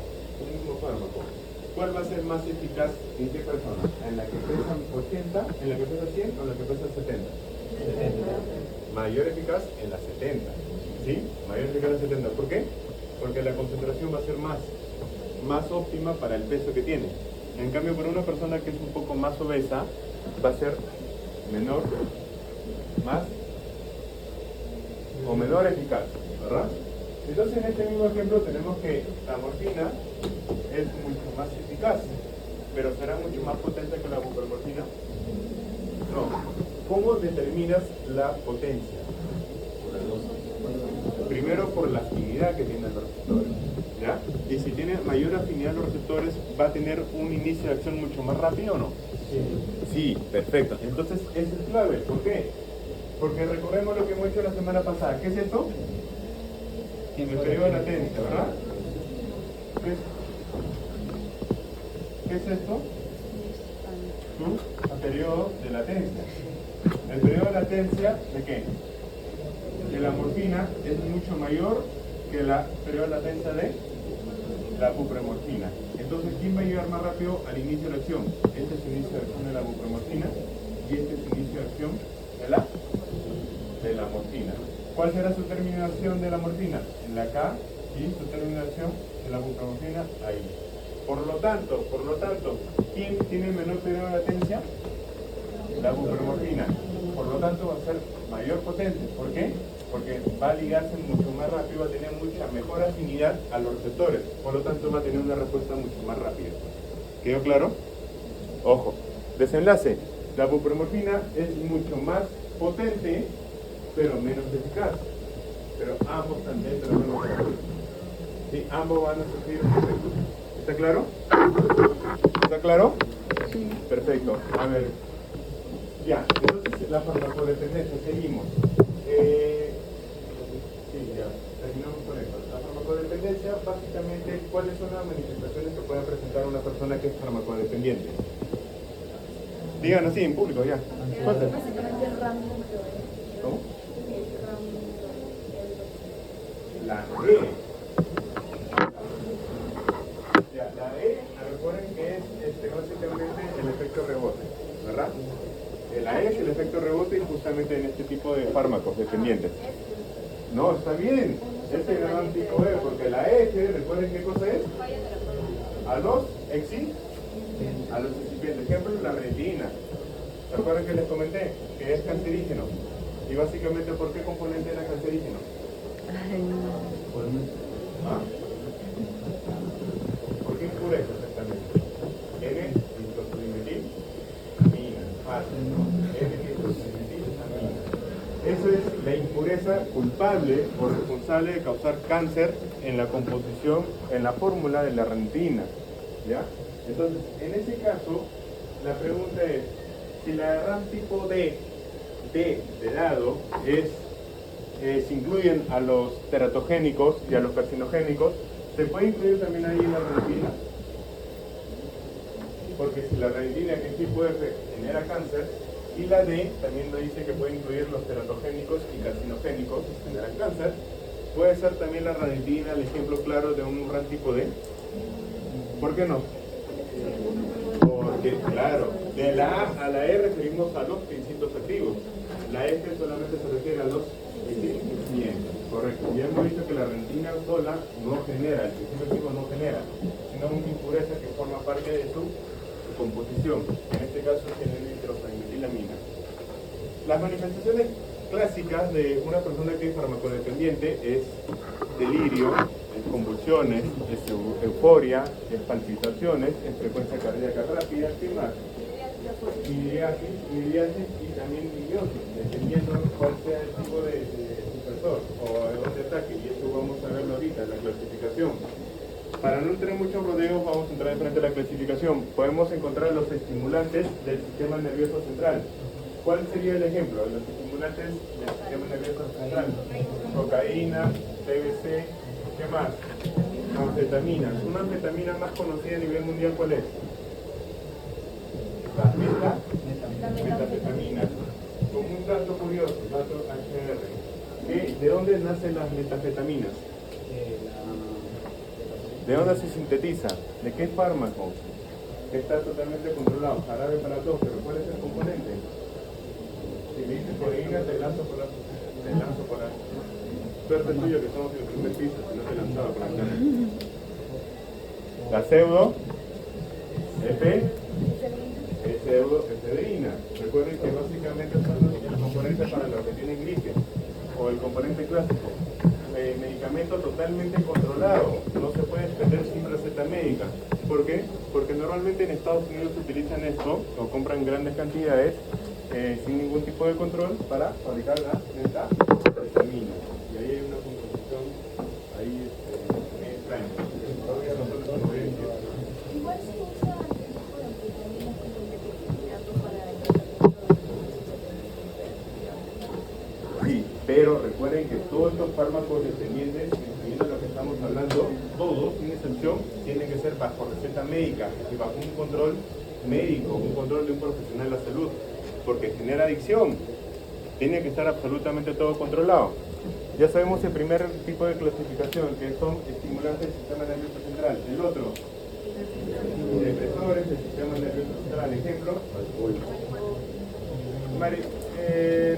¿cuál va a ser más eficaz en qué persona? ¿En la que pesa 80, en la que pesa 100 o en la que pesa 70? 70. Mayor eficaz en la 70, ¿sí? Mayor eficaz en la 70. ¿Por qué? Porque la concentración va a ser más óptima para el peso que tiene. En cambio, para una persona que es un poco más obesa, va a ser menor, más o menor eficaz, ¿verdad? Entonces, en este mismo ejemplo tenemos que la morfina es mucho más eficaz, pero será mucho más potente que la buprenorfina. No. ¿Cómo determinas la potencia? Primero por la afinidad que tienen los receptores, ¿ya? Y si tiene mayor afinidad los receptores, ¿va a tener un inicio de acción mucho más rápido o no? Sí, perfecto. Entonces, eso es clave. ¿Por qué? Porque recordemos lo que hemos hecho la semana pasada. ¿Qué es esto? El periodo de latencia, ¿verdad? ¿Qué es esto? su periodo de latencia. El periodo de latencia, ¿de qué? De la morfina es mucho mayor que el periodo de latencia de la bupremorfina. Entonces, ¿quién va a llegar más rápido al inicio de la acción? Este es el inicio de acción de la bupremorfina y este es el inicio de acción de la morfina. ¿Cuál será su terminación de la morfina? En la K, y su terminación de la bupremorfina ahí. Por lo tanto, ¿quién tiene menor periodo de latencia? La bupremorfina. Por lo tanto, va a ser mayor potencia. ¿Por qué? Porque va a ligarse mucho más rápido, va a tener mucha mejor afinidad a los receptores. Por lo tanto, va a tener una respuesta mucho más rápida. ¿Quedó claro? Ojo. Desenlace. La bupremorfina es mucho más potente, pero menos eficaz. Pero ambos también, pero menos eficaz. Sí, ambos van a sufrir efectos. ¿Está claro? ¿Está claro? Sí. Perfecto. A ver. Ya, entonces la farmacodependencia, seguimos. Sí, ya, terminamos con esto. La farmacodependencia, básicamente, ¿cuáles son las manifestaciones que puede presentar una persona que es farmacodependiente? Digan así en público, ya. ¿Cómo? La E. Ya, la E, recuerden que es básicamente el efecto rebote, ¿verdad? La E es el efecto rebote y justamente en este tipo de fármacos dependientes. No, está bien. Este es el tipo E, porque la E, recuerden qué cosa es. A los excipientes. Ejemplo, la retina. ¿Recuerden que les comenté? Que es cancerígeno. Y básicamente, ¿por qué componente era cancerígeno? ¿Ah? ¿Por qué impureza exactamente? N-nitrosodimetil amina. N-nitrosodimetil amina. Eso es la impureza culpable o responsable de causar cáncer en la composición, en la fórmula de la ranitidina. ¿Ya? Entonces, en ese caso, la pregunta es, si la RAM tipo D de lado se incluyen a los teratogénicos y a los carcinogénicos, ¿se puede incluir también ahí la ranitidina? Porque si la ranitidina en tipo F genera cáncer, y la D también nos dice que puede incluir los teratogénicos y carcinogénicos que generan cáncer, puede ser también la ranitidina el ejemplo claro de un RAM tipo D. ¿Por qué no? Porque, claro, de la A a la E referimos a los principios activos. La F solamente se refiere a los excipientes. Correcto. Y hemos visto que la ranitidina sola no genera, el principio activo no genera, sino una impureza que forma parte de su composición. En este caso es el N-nitrosodimetil-amina. Las manifestaciones clásicas de una persona que es farmacodependiente es delirio, es convulsiones, es euforia, es palpitaciones, es frecuencia cardíaca rápida, ¿qué más? Miriasis y también miliosis, dependiendo cuál sea el tipo de supresor o de dónde ataque, y eso vamos a verlo ahorita en la clasificación. Para no tener muchos rodeos, vamos a entrar de frente a la clasificación. Podemos encontrar los estimulantes del sistema nervioso central. ¿Cuál sería el ejemplo? Los estimulantes del sistema nervioso central. Cocaína, TBC, ¿qué más? Anfetaminas. Una anfetamina más conocida a nivel mundial, ¿cuál es? La metanfetamina. Como un dato curioso, dato HR. ¿De dónde nacen las metanfetaminas? ¿De dónde se sintetiza? ¿De qué fármaco? Que está totalmente controlado. Jarabe para tos, pero ¿cuál es el componente? Si me dices codeína, te lanzo por ahí. Suerte tuyo que estamos en el primer piso, si no te lanzaba por acá. La pseudoefedrina. Recuerden que básicamente son los componentes para los que tienen gripe, o el componente clásico. Medicamento totalmente controlado, no se puede vender sin receta médica. ¿Por qué? Porque normalmente en Estados Unidos utilizan esto o compran grandes cantidades sin ningún tipo de control para fabricar la metanfetamina. Y ahí hay una composición ahí extraña. Igual se usa este tipo de anfetaminas como independiente para el tratamiento. Sí, pero recuerden que todos estos fármacos dependientes, incluyendo lo que estamos hablando, todos, sin excepción, tienen que ser bajo receta médica y bajo un control médico, un control de un profesional de la salud, porque genera adicción. Tiene que estar absolutamente todo controlado. Ya sabemos el primer tipo de clasificación, que son estimulantes del sistema nervioso central. El otro, depresores del sistema nervioso central. Ejemplo,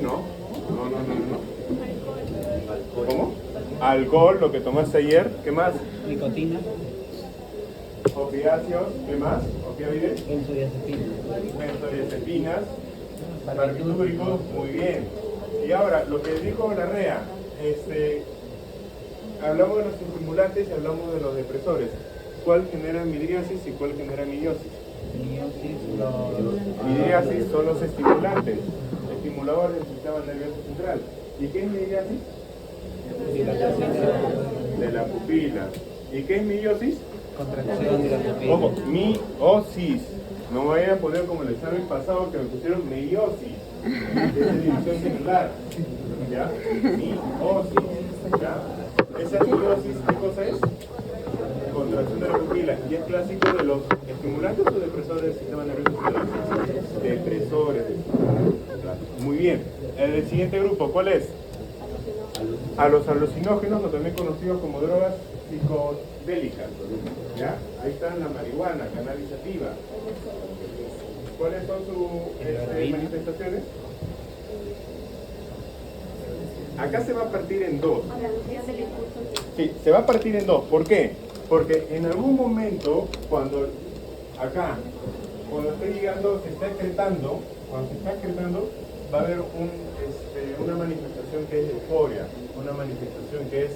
no. ¿Cómo? Alcohol, lo que tomaste ayer. ¿Qué más? Nicotina. Opiáceos. ¿Qué más? Opioides. Benzodiazepinas. Benzodiazepinas. Barbitúricos. Muy bien. Y ahora, lo que dijo Larrea, hablamos de los estimulantes y hablamos de los depresores. ¿Cuál genera midriasis y cuál genera midiosis? Midriasis son los estimulantes, estimuladores del sistema nervioso central. ¿Y qué es midriasis? De la pupila. ¿Y qué es midiosis? Contracción de la pupila. Ojo, miosis. No me vayan a poner como el examen pasado que me pusieron meiosis. Es división celular. ¿Ya? Miosis. ¿Ya? Esa meiosis, ¿qué cosa es? Contracción de la pupila. Y es clásico de los estimulantes o depresores del sistema nervioso central. Depresores del sistema nervioso central. Muy bien. El siguiente grupo, ¿cuál es? A los alucinógenos, o también conocidos como drogas psicodélicas. ¿Ya? Ahí están la marihuana, cannabis sativa. ¿Cuáles son sus manifestaciones? Acá se va a partir en dos. Sí, se va a partir en dos. ¿Por qué? Porque en algún momento, cuando esté llegando, se está excretando, va a haber una manifestación que es euforia, una manifestación que es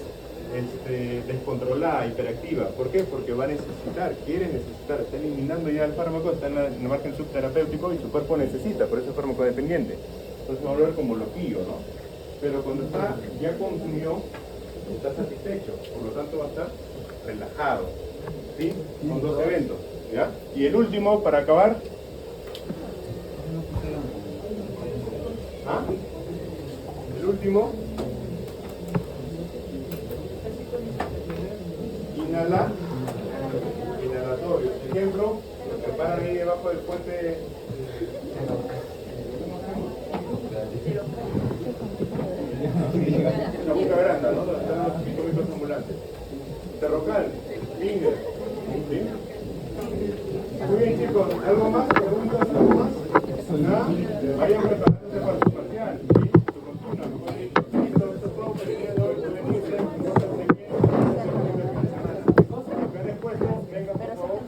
descontrolada, hiperactiva. ¿Por qué? Porque va a quiere necesitar, está eliminando ya el fármaco, está en el margen subterapéutico y su cuerpo necesita, por eso es farmacodependiente. Entonces va a hablar como loquillo, ¿no? Pero cuando ya consumió, está satisfecho, por lo tanto va a estar relajado. ¿Sí? Son dos eventos, ¿ya? Y el último, para acabar. El último. Inhalatorio. Ejemplo, lo que paran ahí debajo del puente. La boca grande, ¿no? Donde están los psicómicos ambulantes. Terrocal, Linger. ¿Sí? Muy bien, chicos. ¿Algo más? ¿Preguntas? ¿Algo más? ¿Nada? Vayan preparándose para su parcial. ¿Sí? Su consulta. Listo, esto es todo por el día de hoy. Pueden irse. Lo que han expuesto, venga, por favor.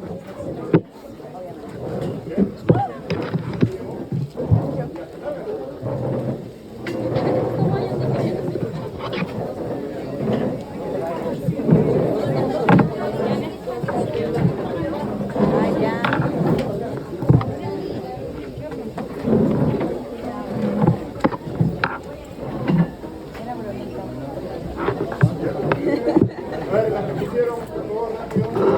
A ver, las que pusieron, por favor, rápido.